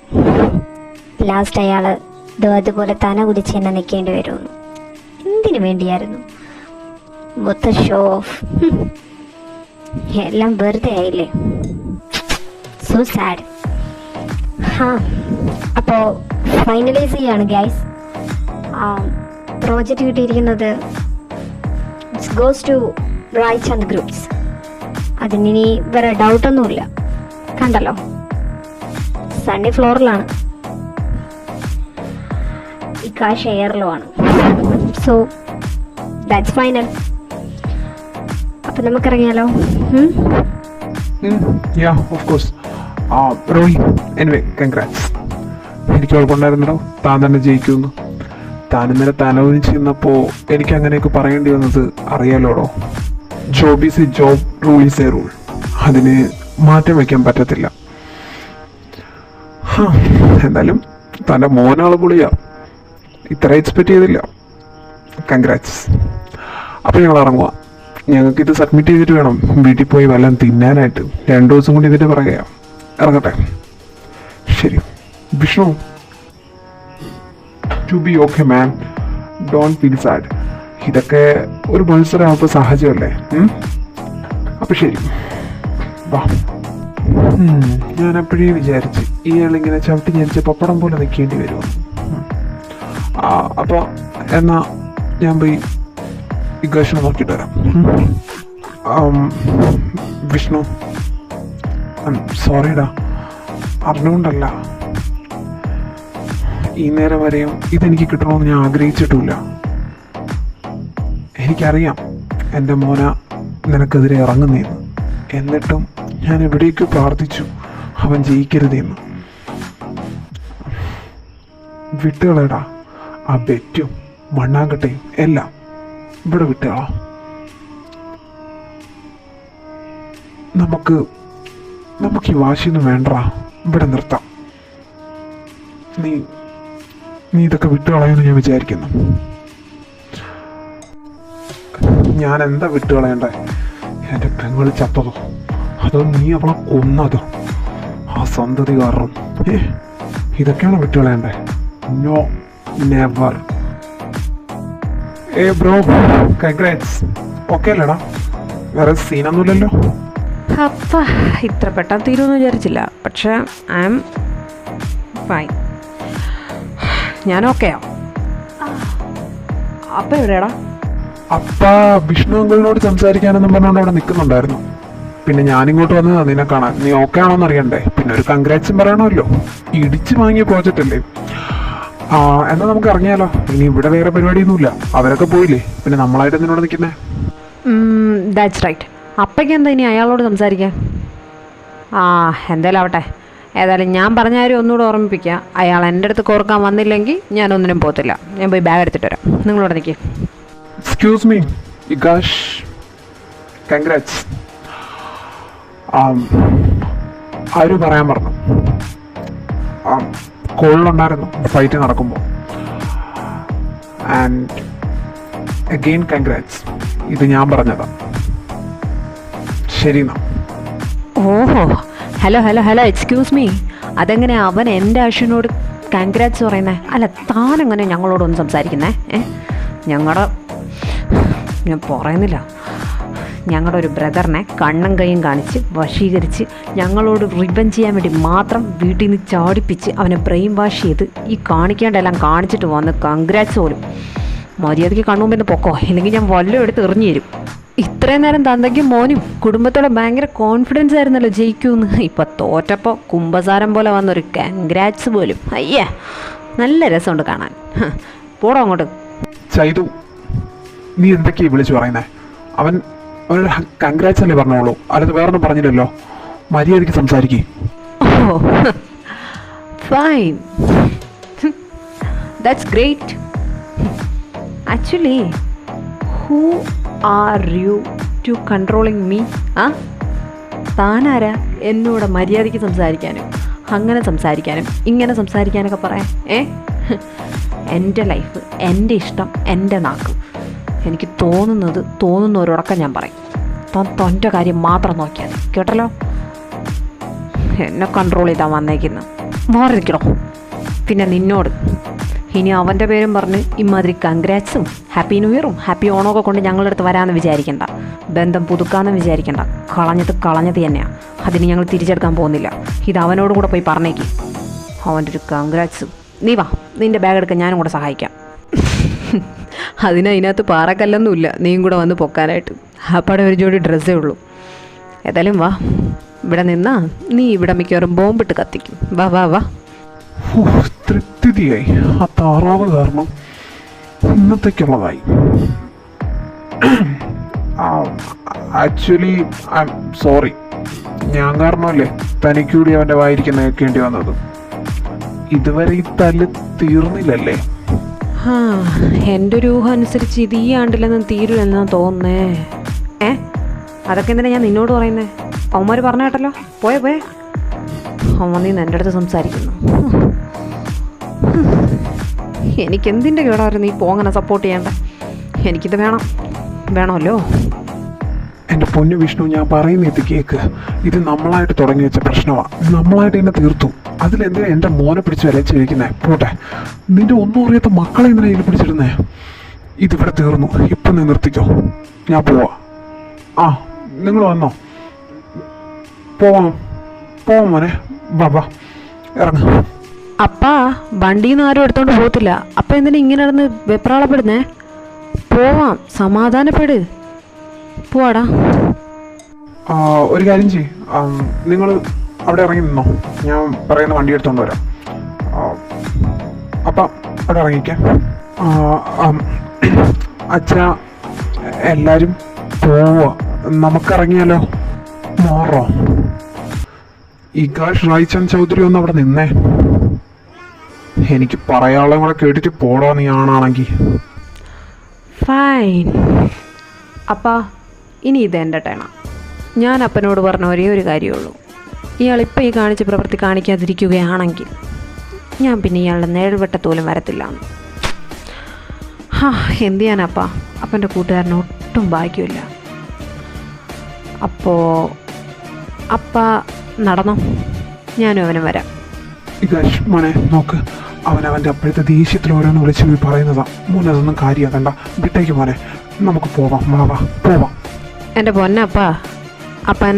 S7: ലാസ്റ്റ് അയാൾ അതുപോലെ തന കുടിച്ച് തന്നെ നിൽക്കേണ്ടി വരുമെന്ന്. എന്തിനു വേണ്ടിയായിരുന്നു? മൊത്ത ഷോ ഓഫ്. എല്ലാം വെറുതെ ആയില്ലേ. So sad. അപ്പോൾ ഫൈനലൈസ് ചെയ്യാണ് ഗൈസ്. പ്രോജക്റ്റ് കിട്ടിയിരിക്കുന്നത് it's goes to rights and groups. അതിനി വേറെ ഡൗട്ടൊന്നുമില്ല. കണ്ടല്ലോ, സണ്ണി ഫ്ലോറിലാണ്, ഇക്കാ ഷെയറിലുമാണ്. So that's final. അപ്പം നമുക്കിറങ്ങിയാലോ?
S6: Ya of course. Roy, anyway congrats. എനിക്ക് ഉറപ്പുണ്ടായിരുന്നല്ലോ താൻ തന്നെ ജയിക്കുമെന്ന്. താൻ ഇന്നലെ തലവനിച്ച് നിന്നപ്പോൾ എനിക്ക് അങ്ങനെയൊക്കെ പറയേണ്ടി വന്നത് അറിയാലോടോ. Job is a job, rule is a rule. അതിന് മാറ്റം വയ്ക്കാൻ പറ്റത്തില്ല. എന്തായാലും തൻ്റെ മോനാള് പൊളിയാ, ഇത്ര എക്സ്പെക്റ്റ് ചെയ്തില്ല. കൺഗ്രാറ്റ്സ്. അപ്പോൾ ഞങ്ങൾ ഇറങ്ങുക. ഞങ്ങൾക്കിത് സബ്മിറ്റ് ചെയ്തിട്ട് വേണം വീട്ടിൽ പോയി വല്ലതും തിന്നാനായിട്ട്. 2 ദിവസം കൊണ്ട് ഇതിൻ്റെ പറയാം. ഇറങ്ങട്ടെ. ശരി Vishnu. To be okay man, don't feel sad. ഇതൊക്കെ ഒരു മത്സരമാകുമ്പോൾ സഹജമല്ലേ. അപ്പം ശരി, വാ. ഞാൻ അപ്പോഴേ വിചാരിച്ച് ഇയാളിങ്ങനെ ചവിട്ടി ഞരിച്ച പപ്പടം പോലെ നിൽക്കേണ്ടി വരുമോ. അപ്പോൾ എന്നാ ഞാൻ പോയി ഇഗ്വേഷൻ നോക്കിയിട്ട് വരാം. വിഷ്ണു, സോറിടാ, അറിഞ്ഞുകൊണ്ടല്ല. ഈ നേരം വരെയും ഇതെനിക്ക് കിട്ടണമെന്ന് ഞാൻ ആഗ്രഹിച്ചിട്ടുമില്ല. എനിക്കറിയാം എൻ്റെ മോന നിനക്കെതിരെ ഇറങ്ങുന്നതെന്ന്. എന്നിട്ടും ഞാൻ എവിടേക്ക് പ്രാർത്ഥിച്ചു അവൻ ജയിക്കരുതെന്ന്. വിട്ടുകളടാ, ആ ബെറ്റും മണ്ണാങ്കട്ടയും എല്ലാം ഇവിടെ വിട്ടുകളാ. നമുക്ക് ഈ വാശിയൊന്നും വേണ്ടടാ, ഇവിടെ നിർത്താം. നീ ഇതൊക്കെ വിട്ടുകളയുമെന്ന് ഞാൻ വിചാരിക്കുന്നു. ഞാൻ എന്താ വിട്ടുകളയണ്ടേ? എൻ്റെ പെങ്ങൾ ചത്തതോ അതോ നീ അവളെ കൊന്നതോ? ആ സന്തതി കാരണം ഇതൊക്കെയാണ് വിട്ടുകളയണ്ടേ? No, never. Bro, congrats. Okay അല്ലേടാ? വേറെ സീനൊന്നുമില്ലല്ലോ?
S5: അപ്പം ഇത്ര പെട്ടെന്ന് തീരുമെന്ന് വിചാരിച്ചില്ല. പക്ഷേ ഐ ആം ഫൈൻ. ഞാൻ ഓക്കെയാ. അപ്പം എവിടെയാടാ?
S6: അപ്പ വിഷ്ണു അങ്കിളിനോട് സംസാരിക്കാനെന്നും പറഞ്ഞുകൊണ്ട് അവിടെ നിൽക്കുന്നുണ്ടായിരുന്നു. പിന്നെ ഞാനിങ്ങോട്ട് വന്നതാ നിന്നെ കാണാൻ. നീ ഓക്കെ ആണോന്ന് അറിയണ്ടേ? പിന്നെ ഒരു കൺഗ്രാറ്റ്സും പറയണമല്ലോ. ഇടിച്ചു വാങ്ങിയ പ്രോജക്റ്റ് അല്ലേ. എന്നാൽ നമുക്ക് ഇറങ്ങിയാലോ? ഇനി ഇവിടെ വേറെ പരിപാടിയൊന്നുമില്ല. അവരൊക്കെ പോയില്ലേ, പിന്നെ നമ്മളായിട്ട് എന്തിനോട് നിൽക്കുന്നേ?
S5: That's right. അപ്പയ്ക്ക് എന്താ ഇനി അയാളോട് സംസാരിക്കാൻ? എന്തായാലും ആവട്ടെ. ഏതായാലും ഞാൻ പറഞ്ഞ കാര്യം ഒന്നുകൂടെ ഓർമ്മിപ്പിക്കുക. അയാൾ എൻ്റെ അടുത്ത് കോർക്കാൻ വന്നില്ലെങ്കിൽ ഞാനൊന്നിനും പോകത്തില്ല. ഞാൻ പോയി ബാഗ് എടുത്തിട്ട് വരാം. നിങ്ങളോട് നിൽക്കുക.
S6: എക്സ്ക്യൂസ് മീ ഇഗാഷ്, കൺഗ്രാറ്റ്സ്. ആരും പറയാൻ പറഞ്ഞു, കോളിലുണ്ടായിരുന്നു ഫൈറ്റ് നടക്കുമ്പോൾ. And again congrats. ഇത് ഞാൻ പറഞ്ഞതാ. ശരി എന്നാ.
S5: ഓഹോ, ഹലോ എക്സ്ക്യൂസ് മീ. അതെങ്ങനെ അവൻ എൻ്റെ അശ്വിനോട് കൺഗ്രാറ്റ്സ് പറയുന്നേ? അല്ല, താനെങ്ങനെ ഞങ്ങളോടൊന്ന് സംസാരിക്കുന്നേ? ഞാൻ പറയുന്നില്ല, ഞങ്ങളുടെ ഒരു ബ്രദറിനെ കണ്ണും കൈയും കാണിച്ച് വശീകരിച്ച് ഞങ്ങളോട് റിവെഞ്ച് ചെയ്യാൻ വേണ്ടി മാത്രം വീട്ടിൽ നിന്ന് ചാടിപ്പിച്ച് അവനെ ബ്രെയിൻ വാഷ് ചെയ്ത് ഈ കാണിക്കേണ്ടെല്ലാം കാണിച്ചിട്ട് വന്ന് കൺഗ്രാറ്റ്സ് പോലും. മര്യാദയ്ക്ക് കണ്ണുമുമ്പിൽ നിന്ന് പൊക്കോ, ഇല്ലെങ്കിൽ ഞാൻ വല്ലതും എടുത്ത് എറിഞ്ഞു തരും. ഇത്രയും നേരം തന്തയ്ക്കും മോനും കുടുംബത്തോടെ ഭയങ്കര കോൺഫിഡൻസ് ആയിരുന്നല്ലോ ജയിക്കുമെന്ന്. ഇപ്പം തോറ്റപ്പോൾ കുമ്പസാരം പോലെ വന്നൊരു കൺഗ്രാറ്റ്സ് പോലും. അയ്യേ, നല്ല രസമുണ്ട് കാണാൻ. പോടോ അങ്ങോട്ട്.
S6: ചൈതു, നീ എന്തൊക്കെയാ വിളിച്ചു പറയുന്നേ? അവനൊരു കൺഗ്രാറ്റ്സ് അല്ലേ പറഞ്ഞോളൂ, അല്ലാതെ വേറൊന്നും പറഞ്ഞില്ലല്ലോ. മര്യാദയ്ക്ക് സംസാരിക്കേ.
S5: Oh fine, that's great. Actually who are you to controlling me? താനാരാ എന്നോട് മര്യാദയ്ക്ക് സംസാരിക്കാനും അങ്ങനെ സംസാരിക്കാനും ഇങ്ങനെ സംസാരിക്കാനൊക്കെ പറയാം? എൻ്റെ ലൈഫ്, എൻ്റെ ഇഷ്ടം, എൻ്റെ നാക്ക്. എനിക്ക് തോന്നുന്നവരോടൊക്കെ ഞാൻ പറയും. തൻ്റെ കാര്യം മാത്രം നോക്കിയാൽ മതി, കേട്ടല്ലോ? എന്നെ കൺട്രോൾ ചെയ്താൽ വന്നേക്കുന്നു. മാറി നിൽക്കണോ? പിന്നെ നിന്നോട് ഇനി അവൻ്റെ പേരും പറഞ്ഞ് ഇമാതിരി കൺഗ്രാറ്റ്സും ഹാപ്പി ന്യൂ ഇയറും ഹാപ്പി ഓണമൊക്കെ കൊണ്ട് ഞങ്ങളുടെ അടുത്ത് വരാമെന്ന് വിചാരിക്കണ്ട. ബന്ധം പുതുക്കാമെന്ന് വിചാരിക്കണ്ട. കളഞ്ഞത് തന്നെയാണ്. അതിന് ഞങ്ങൾ തിരിച്ചെടുക്കാൻ പോകുന്നില്ല. ഇത് അവനോടും കൂടെ പോയി പറഞ്ഞേക്ക്. അവൻ്റെ ഒരു കൺഗ്രാറ്റ്സും. നീ വാ, നിൻ്റെ ബാഗ് എടുക്കാൻ ഞാനും കൂടെ സഹായിക്കാം. അതിനകത്ത് പാറക്കല്ലൊന്നുമില്ല, നീയും കൂടെ വന്ന് പൊക്കാനായിട്ട്. അപ്പാടെ ഒരു ജോഡി ഡ്രസ്സേ ഉള്ളൂ. ഏതായാലും വാ, ഇവിടെ നിന്നാ നീ ഇവിടെ മിക്കവാറും ബോംബിട്ട് കത്തിക്കും. വാ വാ വാ.
S6: തൃപ്തിയായി. ആ താറാവ് കാരണം ഇന്നത്തേക്കുള്ളതായി. Actually I'm sorry. ഞാൻ കാരണമല്ലേ തനിക്കൂടി അവൻ്റെ വായിരിക്കുന്ന കേൾക്കേണ്ടി വന്നത്. ഇതുവരെ ഈ തല്ല് തീർന്നില്ലല്ലേ?
S5: ആ, എൻ്റെ ഒരു ഊഹം അനുസരിച്ച് ഇത് ഈ ആണ്ടിലൊന്നും തീരില്ലെന്നാണ് തോന്നുന്നേ. അതൊക്കെ എന്തിനാ ഞാൻ നിന്നോട് പറയുന്നേ? അവന്മാർ പറഞ്ഞു കേട്ടല്ലോ. പോയേ അവൻ നീ എൻ്റെ അടുത്ത് സംസാരിക്കുന്നു. എനിക്കെന്തിൻ്റെ കേടായിരുന്നു നീ പോങ്ങനെ സപ്പോർട്ട് ചെയ്യേണ്ട? എനിക്കിത് വേണമല്ലോ.
S6: എൻ്റെ പൊന്നു വിഷ്ണു, ഞാൻ പറയുന്ന ഇത് കേക്ക്. ഇത് നമ്മളായിട്ട് തുടങ്ങി വെച്ച പ്രശ്നമാണ്. നമ്മളായിട്ട് എന്നെ തീർത്തു. അതിലെന്തിനാ എൻ്റെ മോനെ പിടിച്ച് വരച്ചിരിക്കുന്നേ? പോട്ടെ, നിന്റെ ഒന്നും അറിയാത്ത മക്കളെ എന്തിനാ ഇതിൽ പിടിച്ചിരുന്നേ? ഇതിവിടെ തീർന്നു. ഇപ്പം നീ നിർത്തിക്കോ, ഞാൻ പോവാ. ആ, നിങ്ങൾ വന്നോ? പോവാം മോനെ, ബാബാ ഇറങ്ങ.
S5: അപ്പാ, വണ്ടിയിൽ നിന്ന് ആരും എടുത്തോണ്ട് പോകത്തില്ല. അപ്പം എന്തിനാ ഇങ്ങനെ നടന്ന് വെപ്രാളപ്പെടുന്നേ? പോവാം, സമാധാനപ്പെട്. പോവാടാ.
S6: ഒരു കാര്യം ചെയ്യ്, നിങ്ങൾ അവിടെ ഇറങ്ങി നിന്നോ. ഞാൻ പറയുന്ന വണ്ടി എടുത്തോണ്ട് വരാം. അപ്പം അവിടെ ഇറങ്ങിക്കാം. അച്ഛാ, എല്ലാവരും പോവാ, നമുക്കിറങ്ങിയാലോ? മോറോ, ഇകാഷ് റായ്ചന്ദ് ചൗധരി ഒന്ന് അവിടെ നിന്നേ. എനിക്ക് പറയാനുള്ള കൂടെ കേട്ടിട്ട് പോടാ നീ ആണാണെങ്കിൽ.
S5: ഫൈൻ. അപ്പാ, ഇനി ഇത് എൻ്റെ ടേണാ. ഞാൻ അപ്പനോട് പറഞ്ഞ ഒരേ ഒരു കാര്യമുള്ളൂ. ഇയാളിപ്പോൾ ഈ കാണിച്ച പ്രവൃത്തി കാണിക്കാതിരിക്കുകയാണെങ്കിൽ ഞാൻ പിന്നെ ഇയാളുടെ നേഴ്വട്ടത്തോലും വരത്തില്ല. എന്ത് ചെയ്യാനപ്പാ, അപ്പൻ്റെ കൂട്ടുകാരന് ഒട്ടും ഭാഗ്യമില്ല. അപ്പോൾ അപ്പ നടന്നോ, ഞാനും അവനും വരാം.
S6: ഇകാഷ് മോനെ നോക്ക്, അവൻ്റെ അപ്പോഴത്തെ ദേഷ്യത്തിൽ ഓരോന്ന് വിളിച്ച് പോയി പറയുന്നതാ. മോനെ അതൊന്നും കാര്യമാക്കണ്ട, വിട്ടേക്ക് മോനെ, നമുക്ക് പോവാം. പോവാം.
S5: എൻ്റെ പൊന്നപ്പാ, അപ്പൻ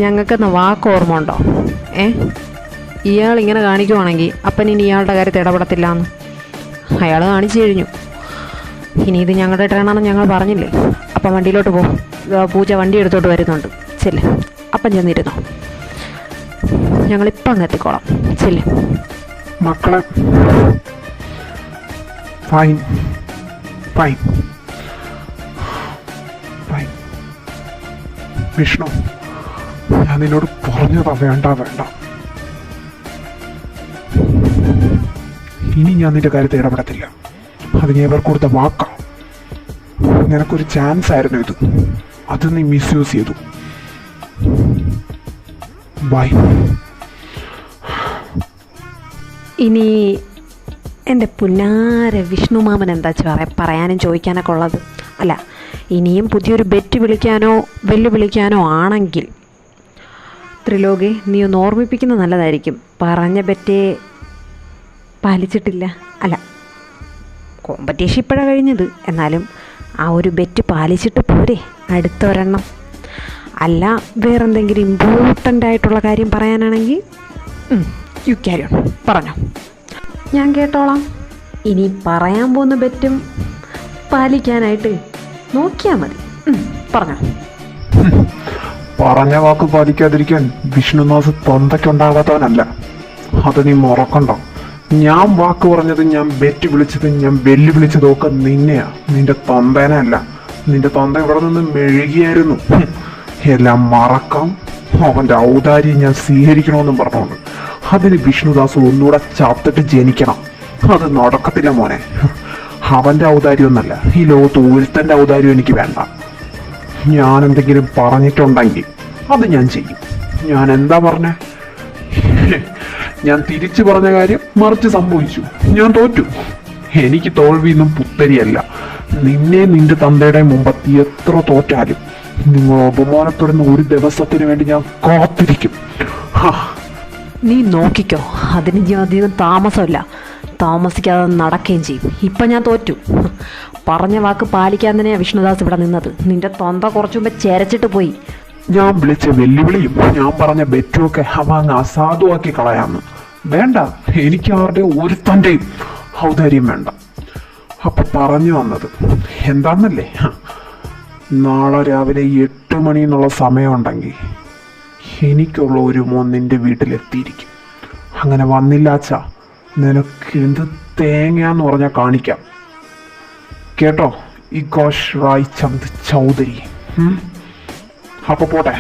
S5: ഞങ്ങൾക്കെന്ന വാക്ക് ഓർമ്മ ഉണ്ടോ? ഇയാൾ ഇങ്ങനെ കാണിക്കുവാണെങ്കിൽ അപ്പൻ ഇനി ഇയാളുടെ കാര്യത്തിൽ ഇടപെടത്തില്ലാന്ന് അയാൾ കാണിച്ചു കഴിഞ്ഞു. ഇനി ഇത് ഞങ്ങളുടെ ടേണാണെന്ന് ഞങ്ങൾ പറഞ്ഞില്ലേ. അപ്പം വണ്ടിയിലോട്ട് പോകും. പൂജ വണ്ടി എടുത്തോട്ട് വരുന്നുണ്ട്. ചെല്ല്, അപ്പം ചെന്നിരുന്നോ. ഞങ്ങളിപ്പം അങ്ങ് എത്തിക്കോളാം. ചെല്ല്
S6: മക്കളെ. ഫൈൻ. വിഷ്ണു, ഞാൻ നിന്നോട് പറഞ്ഞതാ, വേണ്ട. ഇനി ഞാൻ നിന്റെ കാര്യത്തിൽ ഇടപെടത്തില്ല. അത് നീ ഇവർ കൊടുത്ത വാക്കാ. നിനക്കൊരു ചാൻസ് ആയിരുന്നു ഇത്, അത് നീ മിസ്യൂസ് ചെയ്തു. ബൈ.
S5: ഇനി എൻ്റെ പുന്നാര വിഷ്ണു മാമൻ എന്താ പറയാനും ചോദിക്കാനൊക്കെ ഉള്ളത്? അല്ല, ഇനിയും പുതിയൊരു ബെറ്റ് വിളിക്കാനോ വെല്ലുവിളിക്കാനോ ആണെങ്കിൽ ത്രിലോകെ നീ ഒന്ന് ഓർമ്മിപ്പിക്കുന്നത് നല്ലതായിരിക്കും. പറഞ്ഞ ബെറ്റേ പാലിച്ചിട്ടില്ല. അല്ല, കോമ്പറ്റീഷൻ ഇപ്പോഴാണ് കഴിഞ്ഞത്. എന്നാലും ആ ഒരു ബെറ്റ് പാലിച്ചിട്ട് പോരെ അടുത്ത ഒരെണ്ണം. അല്ല, വേറെന്തെങ്കിലും ഇമ്പോർട്ടൻ്റ് ആയിട്ടുള്ള കാര്യം പറയാനാണെങ്കിൽ യു ക്യാരി ഓൺ, പറഞ്ഞോ, ഞാൻ കേട്ടോളാം. ഇനി പറയാൻ പോകുന്ന ബെറ്റും പാലിക്കാനായിട്ട് നോക്കിയാൽ മതി. പറഞ്ഞോ.
S6: പറഞ്ഞ വാക്ക് പാലിക്കാതിരിക്കാൻ വിഷ്ണുനാഥ് തൊന്തയ്ക്കുണ്ടാകാത്തവനല്ല. അത് നീ മറക്കണ്ടോ. ഞാൻ വാക്ക് പറഞ്ഞത്, ഞാൻ ബെറ്റ് വിളിച്ചത്, ഞാൻ വെല്ലുവിളിച്ചതും ഒക്കെ നിന്നെയാ, നിന്റെ തൊന്തേനെ അല്ല. നിന്റെ തൊന്ത ഇവിടെ നിന്ന് മെഴുകിയായിരുന്നു. എല്ലാം മറക്കാം. അവന്റെ ഔദാര്യം ഞാൻ സ്വീകരിക്കണമെന്നും പറഞ്ഞോണ്ട് അതിന് വിഷ്ണുദാസ് ഒന്നുകൂടെ ചത്തിട്ട് ജനിക്കണം. അത് നടക്കത്തില്ല മോനെ. അവന്റെ ഔദാര്യം ഒന്നല്ല, ഈ ലോകത്ത് ഒരുത്തന്റെ ഔദാര്യം എനിക്ക് വേണ്ട. ഞാൻ എന്തെങ്കിലും പറഞ്ഞിട്ടുണ്ടെങ്കിൽ അത് ഞാൻ ചെയ്യും. ഞാൻ എന്താ പറഞ്ഞേ? ഞാൻ തിരിച്ചു പറഞ്ഞ കാര്യം മറിച്ച് സംഭവിച്ചു. ഞാൻ തോറ്റു. എനിക്ക് തോൽവിയൊന്നും പുത്തരിയല്ല. നിന്നെ നിന്റെ തന്തയുടെ മുമ്പത്തി എത്ര തോറ്റാലും നിങ്ങൾ അപമാനപ്പെടുന്ന ഒരു ദിവസത്തിന് വേണ്ടി ഞാൻ കാത്തിരിക്കും.
S5: നീ നോക്കിക്കോ, അതിന് അധികം താമസമില്ല. താമസിക്കാതെ നടക്കുകയും ചെയ്യും. ഇപ്പം ഞാൻ തോറ്റു. പറഞ്ഞ വാക്ക് പാലിക്കാൻ തന്നെയാണ് വിഷ്ണുദാസ് ഇവിടെ നിന്നത്. നിന്റെ തൊന്ത കുറച്ചു മുമ്പ് ചേരച്ചിട്ട് പോയി.
S6: ഞാൻ വിളിച്ച വെല്ലുവിളിയും ഞാൻ പറഞ്ഞ ബെറ്റുമൊക്കെ അവ അങ്ങ് അസാധുവാക്കി കളയാന്ന്. വേണ്ട, എനിക്ക് ആരുടെ ഒരുത്തൻ്റെയും ഔദാര്യം വേണ്ട. അപ്പൊ പറഞ്ഞു വന്നത് എന്താന്നല്ലേ, നാളെ രാവിലെ 8 മണി എന്നുള്ള സമയമുണ്ടെങ്കിൽ എനിക്കുള്ള ഒരു മോൻ നിന്റെ വീട്ടിലെത്തിയിരിക്കും. അങ്ങനെ വന്നില്ലാച്ചാ നിനക്ക് എന്ത് തേങ്ങാന്ന് പറഞ്ഞാൽ കാണിക്കാം. കേട്ടോ, ഈ ഘോഷ് റായ് ചന്ദ് ചൗധരി. അപ്പൊ പോട്ടെ.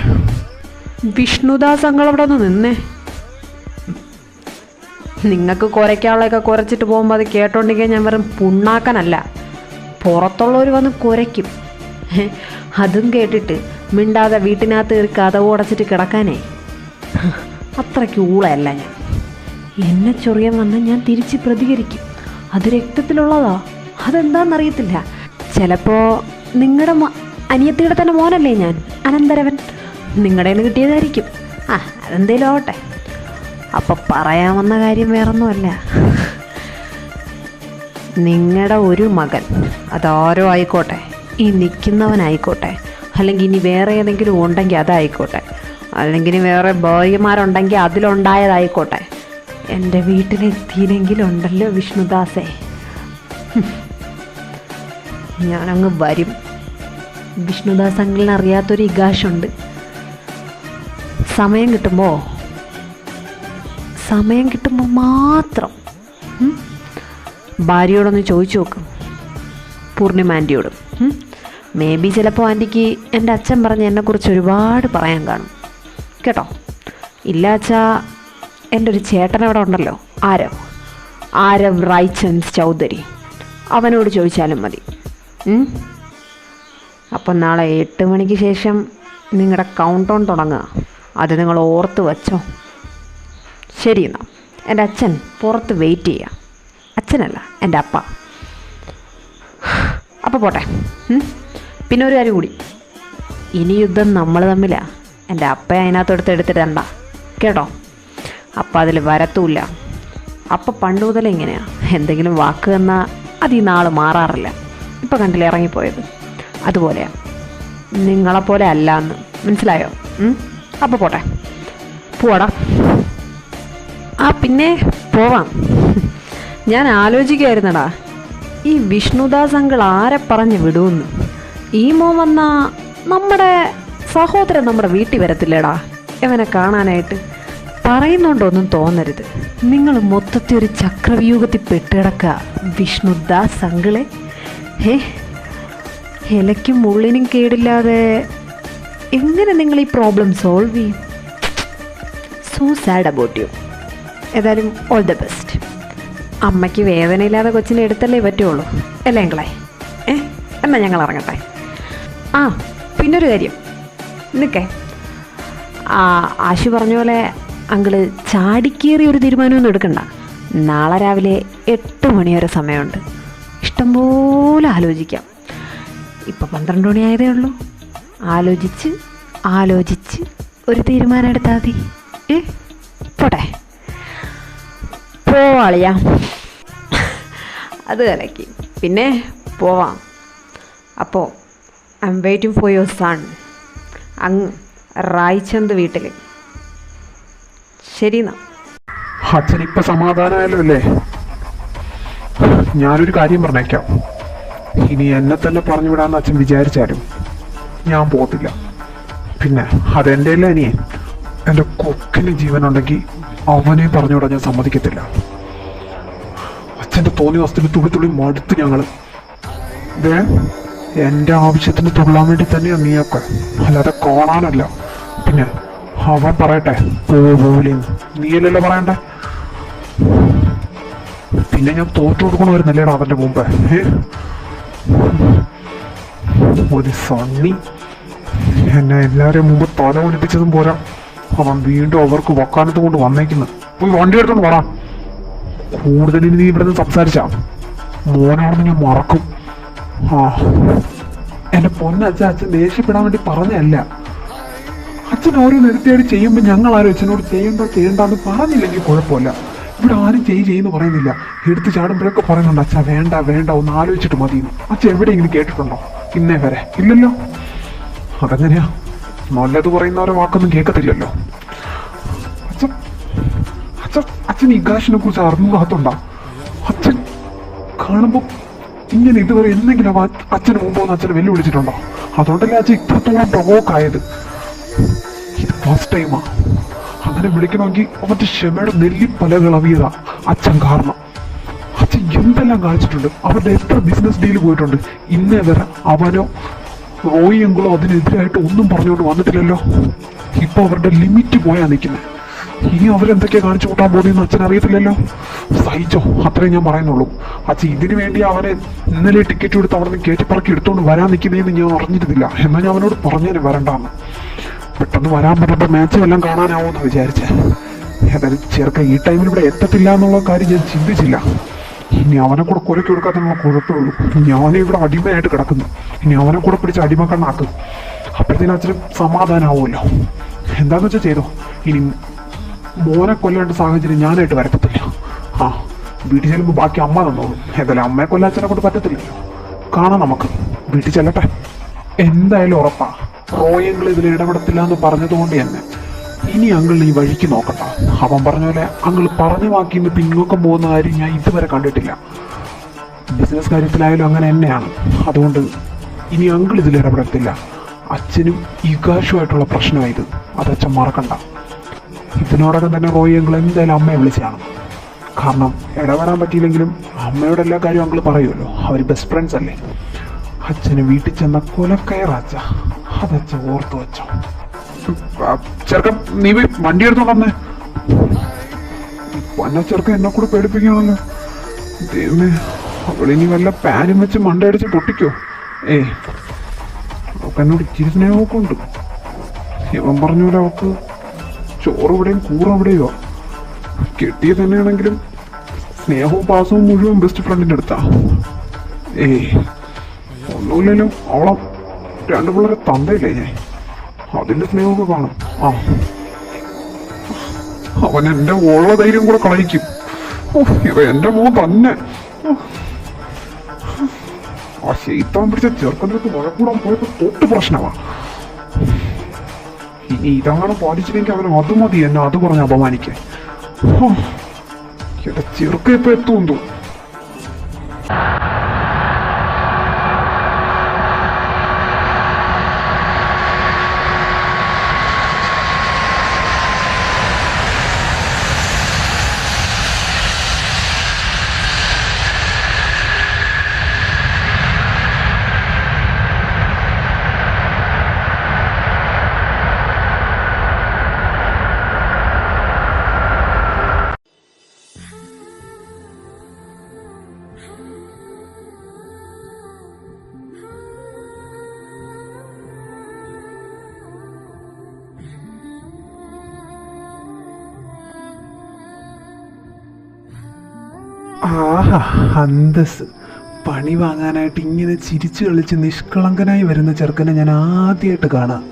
S5: വിഷ്ണുദാസ് അങ്ങളവിടെ ഒന്ന് നിന്നേ. നിങ്ങൾക്ക് കുരയ്ക്കാനുള്ളതൊക്കെ കുരച്ചിട്ട് പോകുമ്പോൾ അത് കേട്ടോണ്ടെങ്കിൽ ഞാൻ വെറും പുണ്ണാക്കാനല്ല, പുറത്തുള്ളവർ വന്ന് കുരയ്ക്കും. അതും കേട്ടിട്ട് മിണ്ടാതെ വീട്ടിനകത്ത് കയറി കതവ് ഉടച്ചിട്ട് കിടക്കാനേ അത്രയ്ക്ക് ഊളയല്ല ഞാൻ. എന്നെ ചൊറിയാൻ വന്ന് ഞാൻ തിരിച്ച് പ്രതികരിക്കും. അത് രക്തത്തിലുള്ളതാ. അതെന്താണെന്നറിയത്തില്ല. ചിലപ്പോൾ നിങ്ങളുടെ അനിയത്തിയുടെ തന്നെ മോനല്ലേ ഞാൻ, അനന്തരവൻ. നിങ്ങളുടെ നിന്ന് കിട്ടിയതായിരിക്കും. അതെന്തേലും ആവട്ടെ. അപ്പം പറയാമെന്ന കാര്യം വേറൊന്നുമല്ല. നിങ്ങളുടെ ഒരു മകൻ, അതാരോ ആയിക്കോട്ടെ, ഈ നിൽക്കുന്നവനായിക്കോട്ടെ, അല്ലെങ്കിൽ ഇനി വേറെ ഏതെങ്കിലും ഉണ്ടെങ്കിൽ അതായിക്കോട്ടെ, അല്ലെങ്കിൽ ഇനി വേറെ ഭാര്യമാരുണ്ടെങ്കിൽ അതിലുണ്ടായതായിക്കോട്ടെ, എൻ്റെ വീട്ടിലെത്തിയില്ലെങ്കിലുണ്ടല്ലോ വിഷ്ണുദാസേ, ഞാനങ്ങ് വരും. വിഷ്ണുദാസ് അങ്കിളിന് അറിയാത്തൊരു ഇഗാഷുണ്ട്. സമയം കിട്ടുമ്പോൾ മാത്രം ഭാര്യയോടൊന്ന് ചോദിച്ചു നോക്കും, പൂർണിമ ആൻറ്റിയോടും. മേ ബി ചിലപ്പോൾ ആൻറ്റിക്ക് എൻ്റെ അച്ഛൻ പറഞ്ഞ് എന്നെക്കുറിച്ച് ഒരുപാട് പറയാൻ കാണും കേട്ടോ. ഇല്ല അച്ഛാ, എൻ്റെ ഒരു ചേട്ടനവിടെ ഉണ്ടല്ലോ, ആരവ് റായ് ചന്ദ് ചൗധരി, അവനോട് ചോദിച്ചാലും മതി. അപ്പം നാളെ 8 മണിക്ക് ശേഷം നിങ്ങളുടെ കൗണ്ട് ഡൗൺ തുടങ്ങുക. അത് നിങ്ങൾ ഓർത്ത് വച്ചോ. ശരി, എന്നാൽ എൻ്റെ അച്ഛൻ പുറത്ത് വെയിറ്റ് ചെയ്യുക. അച്ഛനല്ല, എൻ്റെ അപ്പ. അപ്പോൾ പോട്ടെ. പിന്നെ ഒരു കാര്യം കൂടി, ഇനി യുദ്ധം നമ്മൾ തമ്മിലാണ്. എൻ്റെ അപ്പ അതിനകത്തെടുത്ത് എടുത്തിടണ്ട കേട്ടോ. അപ്പം അതിൽ വരത്തുമില്ല. അപ്പം പണ്ട് മുതലേ ഇങ്ങനെയാണ്, എന്തെങ്കിലും വാക്ക് തന്നാൽ അത് ഈ നാൾ മാറാറില്ല. ഇപ്പം കണ്ടില്ല ഇറങ്ങിപ്പോയത്, അതുപോലെയാണ്. നിങ്ങളെപ്പോലെ അല്ല എന്ന് മനസ്സിലായോ? അപ്പോൾ പോട്ടെ, പോവാടാ. പിന്നെ പോവാം. ഞാൻ ആലോചിക്കുമായിരുന്നടാ, ഈ വിഷ്ണുദാസ് അങ്കിൾ ആരെ പറഞ്ഞ് വിടുമെന്ന്. ഈ മോൻ വന്നാ നമ്മുടെ സഹോദരൻ നമ്മുടെ വീട്ടിൽ വരത്തില്ലേടാ ഇവനെ കാണാനായിട്ട്. പറയുന്നുണ്ടോന്നും തോന്നരുത്. നിങ്ങൾ മൊത്തത്തിൽ ഒരു ചക്രവ്യൂഹത്തിൽ പെട്ടിടക്കുക വിഷ്ണുദാസ് അങ്കിളെ. ഇലയ്ക്കും ഉള്ളിനും കേടില്ലാതെ എങ്ങനെ നിങ്ങൾ ഈ പ്രോബ്ലം സോൾവ് ചെയ്യും? So sad about you. ഏതായാലും ഓൾ ദ ബെസ്റ്റ്. അമ്മയ്ക്ക് വേദനയില്ലാതെ കൊച്ചിനെ എടുത്തല്ലേ പറ്റുള്ളൂ അല്ലേ അങ്കിളെ? എന്നാൽ ഞങ്ങൾ ഇറങ്ങട്ടെ. പിന്നൊരു കാര്യം, നിൽക്കേ. ആശു പറഞ്ഞ പോലെ അങ്കിള് ചാടിക്കേറി ഒരു തീരുമാനമൊന്നും എടുക്കണ്ട. നാളെ രാവിലെ 8 മണി വരെ സമയമുണ്ട്. ഇഷ്ടംപോലെ ആലോചിക്കാം. ഇപ്പം 12 മണി ആയതേ ഉള്ളൂ. ആലോചിച്ച് ഒരു തീരുമാനം എടുത്താൽ മതി. പോട്ടെ, പോവാളിയാ. അത് കലക്കി. പിന്നെ പോവാം. അപ്പോൾ I M waiting for your sun അങ്ങ് റായ്ചന്ദ് വീട്ടിൽ. ശരി എന്നാ.
S6: അച്ഛൻ ഇപ്പൊ സമാധാനമായല്ലോ അല്ലേ? ഞാനൊരു കാര്യം പറഞ്ഞേക്കാം. ഇനി എന്നെ തന്നെ പറഞ്ഞു വിടാന്ന് അച്ഛൻ വിചാരിച്ചാലും ഞാൻ പോകത്തില്ല. പിന്നെ അതെൻ്റെ അല്ല ഇനി എൻ്റെ കൊക്കിന് ജീവനുണ്ടെങ്കിൽ അവനെ പറഞ്ഞുവിടാൻ ഞാൻ സമ്മതിക്കത്തില്ല. അച്ഛൻ്റെ തോന്നിയ വസ്തുവിന് തുള്ളി മടുത്ത് ഞങ്ങൾ. എൻ്റെ ആവശ്യത്തിന് തുള്ളാൻ വേണ്ടി തന്നെയാണ് നീയൊക്കെ, അല്ലാതെ കാണാനല്ല. പിന്നെ അവൻ പറയട്ടെ പോവില്ലെന്ന്, നീയല്ലല്ലോ പറയണ്ടേ. പിന്നെ ഞാൻ തോറ്റു കൊടുക്കണമായിരുന്നല്ലേടാ അവൻ്റെ മുമ്പ്. ഒരു സണ്ണി എന്നെ എല്ലാവരെയും മുമ്പ് തല ഒലിപ്പിച്ചതും പോരാ, അവൻ വീണ്ടും അവർക്ക് വക്കാനത്ത് കൊണ്ട് വന്നേക്കുന്നു. പോയി വണ്ടി എടുത്തോണ്ട് പോടാ. കൂടുതൽ നീ ഇവിടെ നിന്ന് സംസാരിച്ചാ മോനാണെന്ന് ഞാൻ മറക്കും. എന്റെ അച്ഛൻ ദേഷ്യപ്പെടാൻ വേണ്ടി പറഞ്ഞല്ല. അച്ഛൻ ഓരോ നിർത്തിയായിട്ട് ചെയ്യുമ്പോൾ ഞങ്ങൾ ആരും അച്ഛനോട് ചെയ്യണ്ടെന്ന് പറഞ്ഞില്ലെങ്കിൽ കുഴപ്പമില്ല. ഇവിടെ ആരും ചെയ്യുന്നു പറയുന്നില്ല. എടുത്ത് ചാടുമ്പോഴൊക്കെ പറയുന്നുണ്ട് അച്ഛാ വേണ്ട വേണ്ട ഒന്ന് ആലോചിച്ചിട്ട് മതി. അച്ഛൻ എവിടെയെങ്കിലും കേട്ടിട്ടുണ്ടോ ഇന്നേ വരെ? ഇല്ലല്ലോ. അതെങ്ങനെയാ? നല്ലത് പറയുന്നവരെ വാക്കൊന്നും കേൾക്കത്തില്ലല്ലോ. അച്ഛൻ അച്ഛൻ അച്ഛൻ ഇഗാഷിനെ കുറിച്ച് അറിഞ്ഞുകൂടാത്തുണ്ടോ? അച്ഛൻ കാണുമ്പോൾ ഇങ്ങനെ ഇതുവരെ എന്തെങ്കിലും അച്ഛന് മുമ്പ് ഒന്ന് അച്ഛനെ വെല്ലുവിളിച്ചിട്ടുണ്ടോ? അതുകൊണ്ടല്ലേ അച്ഛൻ ഇത്രത്തോളം പ്രവോക്കായത്. ഇത് ഫസ്റ്റ് ടൈമാ. അങ്ങനെ വിളിക്കണമെങ്കിൽ അവന്റെ ക്ഷമയുടെ നെല്ലിപ്പലകളവിയതാ അച്ഛൻ കാരണം. അച്ഛൻ എന്തെല്ലാം കാണിച്ചിട്ടുണ്ട്. അവരുടെ എത്ര ബിസിനസ് ഡീൽ പോയിട്ടുണ്ട്. ഇന്നേ വരെ അവനോ റോയി എങ്കിലോ അതിനെതിരായിട്ട് ഒന്നും പറഞ്ഞുകൊണ്ട് വന്നിട്ടില്ലല്ലോ. ഇപ്പൊ അവരുടെ ലിമിറ്റ് പോയാ നിൽക്കുന്നത്. ഇനി അവരെന്തൊക്കെയാ കാണിച്ചു കൂട്ടാൻ പോകുന്നതെന്ന് അച്ഛൻ അറിയത്തില്ലല്ലോ. സഹിച്ചോ, അത്രയും ഞാൻ പറയുന്നുള്ളൂ. അച്ഛൻ ഇതിനു വേണ്ടി അവനെ ഇന്നലെ ടിക്കറ്റ് എടുത്ത് അവിടെ നിന്ന് കയറ്റിപ്പറക്കി എടുത്തുകൊണ്ട് വരാൻ നിൽക്കുന്നതെന്ന് ഞാൻ അറിഞ്ഞിരുന്നില്ല. എന്നാൽ ഞാൻ അവനോട് പറഞ്ഞേനെ വരണ്ടാന്ന്. പെട്ടെന്ന് വരാൻ പറഞ്ഞപ്പോൾ മാച്ച് എല്ലാം കാണാനാവുമെന്ന് വിചാരിച്ചേ. ഏതായാലും ചെറുക്ക ഈ ടൈമിൽ ഇവിടെ എത്തത്തില്ല എന്നുള്ള കാര്യം ഞാൻ ചിന്തിച്ചില്ല. ഇനി അവനെ കൂടെ കുരക്കി കൊടുക്കാത്തതിനുള്ള കുഴപ്പമുള്ളൂ. ഞാനും ഇവിടെ അടിമയായിട്ട് കിടക്കുന്നു. ഇനി അവനെ കൂടെ പിടിച്ച് അടിമക്കണ്ണാക്കും. അപ്പോഴത്തേനും അച്ഛന് സമാധാനമാവുമല്ലോ. എന്താന്ന് വെച്ചാൽ ചെയ്തോ. ഇനി മോനെ കൊല്ലേണ്ട സാഹചര്യം ഞാനായിട്ട് വരത്തില്ല. ആ വീട്ടിൽ ചെല്ലുമ്പോൾ ബാക്കി അമ്മ തന്നോളും. ഏതായാലും അമ്മയെ കൊല്ലാൻ അച്ഛനെ കൊണ്ട് പറ്റത്തില്ലല്ലോ. കാണാം നമുക്ക്. വീട്ടിൽ ചെല്ലട്ടെ. എന്തായാലും ഉറപ്പാ റോയങ്ങൾ ഇതിൽ ഇടപെടത്തില്ല എന്ന് പറഞ്ഞതുകൊണ്ട് തന്നെ ഇനി അങ്കിൾ ഈ വഴിക്ക് നോക്കണ്ട. അവൻ പറഞ്ഞ പോലെ അങ്കിൾ പറഞ്ഞു വാക്കിന്ന് പിന്നോക്കം പോകുന്ന കാര്യം ഞാൻ ഇതുവരെ കണ്ടിട്ടില്ല. ബിസിനസ് കാര്യത്തിലായാലും അങ്ങനെ തന്നെയാണ്. അതുകൊണ്ട് ഇനി അങ്കിൾ ഇതിൽ ഇടപെടത്തില്ല. അച്ഛനും ഇഗാഷുമായിട്ടുള്ള പ്രശ്നമായത് അത് അച്ഛൻ മറക്കണ്ട. ഇതിനോടൊക്കെ തന്നെ റോയി അങ്കിൾ എന്തായാലും അമ്മയെ വിളിച്ചാണ്. കാരണം ഇടപെടാൻ പറ്റിയില്ലെങ്കിലും അമ്മയോട് എല്ലാ കാര്യവും അങ്കിൾ പറയുമല്ലോ. അവർ ബെസ്റ്റ് ഫ്രണ്ട്സ് അല്ലേ. അച്ഛന് വീട്ടിൽ ചെന്ന കൊലക്കയറാച്ച അതച്ഛ ഓർത്തു വെച്ചോ. ചെറുക്കൻ നീ പോയി വണ്ടി എടുത്തോണ്ട് വന്നേ. പന്ന ചെറുക്കൻ എന്നെ കൂടെ പേടിപ്പിക്കുകയാണല്ലോ. ദൈവമേ, അവളിനി വല്ല പാനും വെച്ച് മണ്ടയടിച്ച് പൊട്ടിക്കോ? അവൾക്ക് എന്നോട് ഇച്ചിരി സ്നേഹമൊക്കെ ഉണ്ട്. ഇവൻ പറഞ്ഞ പോലെ അവൾക്ക് ചോറ് ഇവിടെയും കൂറ് എവിടെയോ കെട്ടിയ തന്നെയാണെങ്കിലും സ്നേഹവും പാസവും മുഴുവൻ ബെസ്റ്റ് ഫ്രണ്ടിന്റെ അടുത്താ. ഒന്നുമില്ലല്ലോ, അവളം രണ്ടു പിള്ളേരെ തന്തയില്ലേ ഞാൻ, അതിന്റെ സ്നേഹമൊക്കെ കാണും. അവൻ എന്റെ ഉള്ള ധൈര്യം കൂടെ കളയിക്കും. ഇവ എന്റെ മോൻ തന്നെ. ആ ശൈത്താൻ പിടിച്ച ചെറുക്കൻ്റെ വഴക്കൂടാൻ പോയപ്പോ തൊട്ട് പ്രശ്നമാണ്. ഇനി ഇതങ്ങനെ പാലിച്ചില്ലെങ്കിൽ അവന് അത് മതി എന്നെ അത് പറഞ്ഞ് അപമാനിക്കാൻ. എന്റെ ചെറുക്ക ഇപ്പൊ എത്തുമെന്തോ. ആഹാ, അന്തസ്. പണി വാങ്ങാനായിട്ട് ഇങ്ങനെ ചിരിച്ചു കളിച്ച് നിഷ്കളങ്കനായി വരുന്ന ചെറുക്കനെ ഞാൻ ആദ്യമായിട്ട് കാണാം.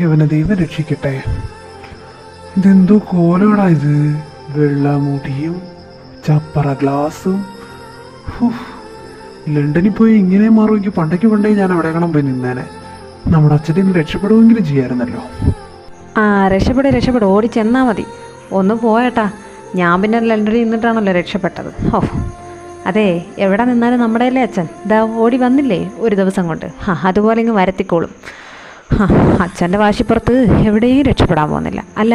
S6: ഇവനെ ദൈവം രക്ഷിക്കട്ടെ. ഇതെന്തോ കോലോടാ ഇത്. വെള്ളമുടിയും ചപ്പറ ഗ്ലാസും. ലണ്ടനിൽ പോയി ഇങ്ങനെ മാറുമെങ്കിൽ പണ്ടേ ഞാൻ അവിടെ കാണാൻ പോയി നിന്നേനെ. നമ്മുടെ അച്ഛൻ്റെ ഇന്ന് രക്ഷപ്പെടുമെങ്കിലും ചെയ്യാറുന്നല്ലോ.
S5: രക്ഷപ്പെടും, ഓടി ചെന്നാ മതി. ഒന്ന് പോയേട്ടാ. ഞാൻ പിന്നെ ലണ്ടനിൽ നിന്നിട്ടാണല്ലോ രക്ഷപ്പെട്ടത്. അതെ, എവിടെ നിന്നാലും നമ്മുടെ അല്ലേ അച്ഛൻ. ഇതാ ഓടി വന്നില്ലേ ഒരു ദിവസം കൊണ്ട്. അതുപോലെ ഇങ്ങ് വരത്തിക്കോളും. അച്ഛൻ്റെ വാശിപ്പുറത്ത് എവിടെയും രക്ഷപ്പെടാൻ പോകുന്നില്ല. അല്ല,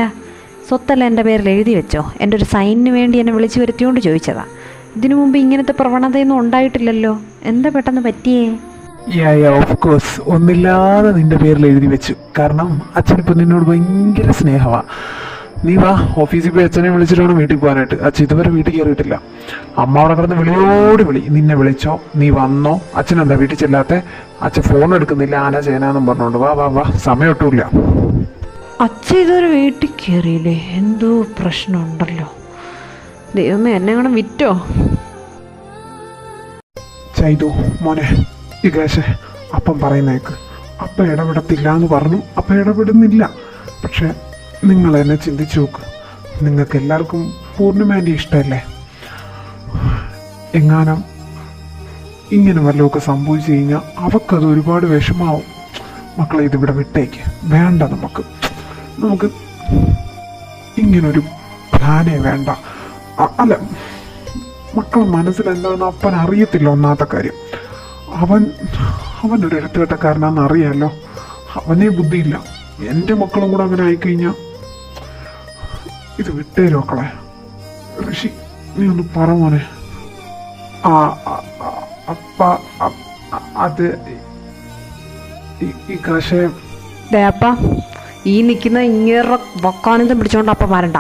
S5: സ്വത്തല്ല എൻ്റെ പേരിൽ എഴുതി വെച്ചോ? എൻ്റെ ഒരു സൈനിന് വേണ്ടി എന്നെ വിളിച്ചു വരുത്തിയോണ്ട് ചോദിച്ചതാ. ഇതിനു മുമ്പ് ഇങ്ങനത്തെ പ്രവണതയൊന്നും ഉണ്ടായിട്ടില്ലല്ലോ. എന്താ പെട്ടെന്ന് പറ്റിയേ?
S6: ഓഫ് കോഴ്സ്, ഒന്നില്ലാതെ നിന്റെ പേരിൽ എഴുതി വെച്ചു. കാരണം അച്ഛനിപ്പോൾ നിന്നോട് ഭയങ്കര സ്നേഹമാണ്. നീ വാ, ഓഫീസിൽ പോയി അച്ഛനെ വിളിച്ചിട്ട് വേണം വീട്ടിൽ പോകാനായിട്ട്. അച്ഛൻ ഇതുവരെ വീട്ടിൽ കയറിയിട്ടില്ല. അമ്മ അവിടെ കിടന്ന് വിളിയോട് വിളി. നിന്നെ വിളിച്ചോ, നീ വന്നോ, അച്ഛനെന്താ വീട്ടിൽ ചെല്ലാത്തെ, അച്ഛൻ ഫോൺ എടുക്കുന്നില്ല, ആന ചേനാന്നും പറഞ്ഞോണ്ട്. വാ സമയം ഒട്ടുമില്ല.
S5: അച്ഛൻ ഇതുവരെ വീട്ടിൽ കയറിയില്ലേ? എന്തോ പ്രശ്നമുണ്ടല്ലോ. ദൈവമേ, എന്നെ കൂടെ വിറ്റോ?
S6: ചെയ്തു മോനെ ഇഗാശേ, അപ്പം പറയുന്നേക്ക്. അപ്പ ഇടപെടത്തില്ല എന്ന് പറഞ്ഞു. അപ്പ ഇടപെടുന്നില്ല. പക്ഷെ നിങ്ങൾ എന്നെ ചിന്തിച്ചു നോക്ക്. നിങ്ങൾക്ക് എല്ലാവർക്കും പൂർണ്ണിമാൻ്റെ ഇഷ്ടമല്ലേ? എങ്ങാനും ഇങ്ങനെ വല്ലതൊക്കെ സംഭവിച്ചു കഴിഞ്ഞാൽ അവക്കത് ഒരുപാട് വിഷമാവും. മക്കളെ ഇതിവിടെ വിട്ടേക്ക്, വേണ്ട. നമുക്ക് ഇങ്ങനൊരു പ്ലാനേ വേണ്ട. അല്ല, മക്കളെ മനസ്സിലെന്താണെന്ന് അപ്പൻ അറിയത്തില്ല. ഒന്നാമത്തെ കാര്യം, അവനൊരു ഇടത്തുകെട്ടക്കാരനാണെന്ന് അറിയാമല്ലോ. അവനേ ബുദ്ധിയില്ല. എൻ്റെ മക്കളും കൂടെ അങ്ങനെ ആയിക്കഴിഞ്ഞാൽ ഇത് വിട്ടേരോ മക്കളെ. ഋഷി, നീ ഒന്ന് പറ മോനെ. അപ്പ അത് ഈ കഷായം.
S5: അപ്പ ഈ നിൽക്കുന്ന ഇങ്ങേറെ വക്കാനന്തം പിടിച്ചോണ്ട് അപ്പ വരണ്ട.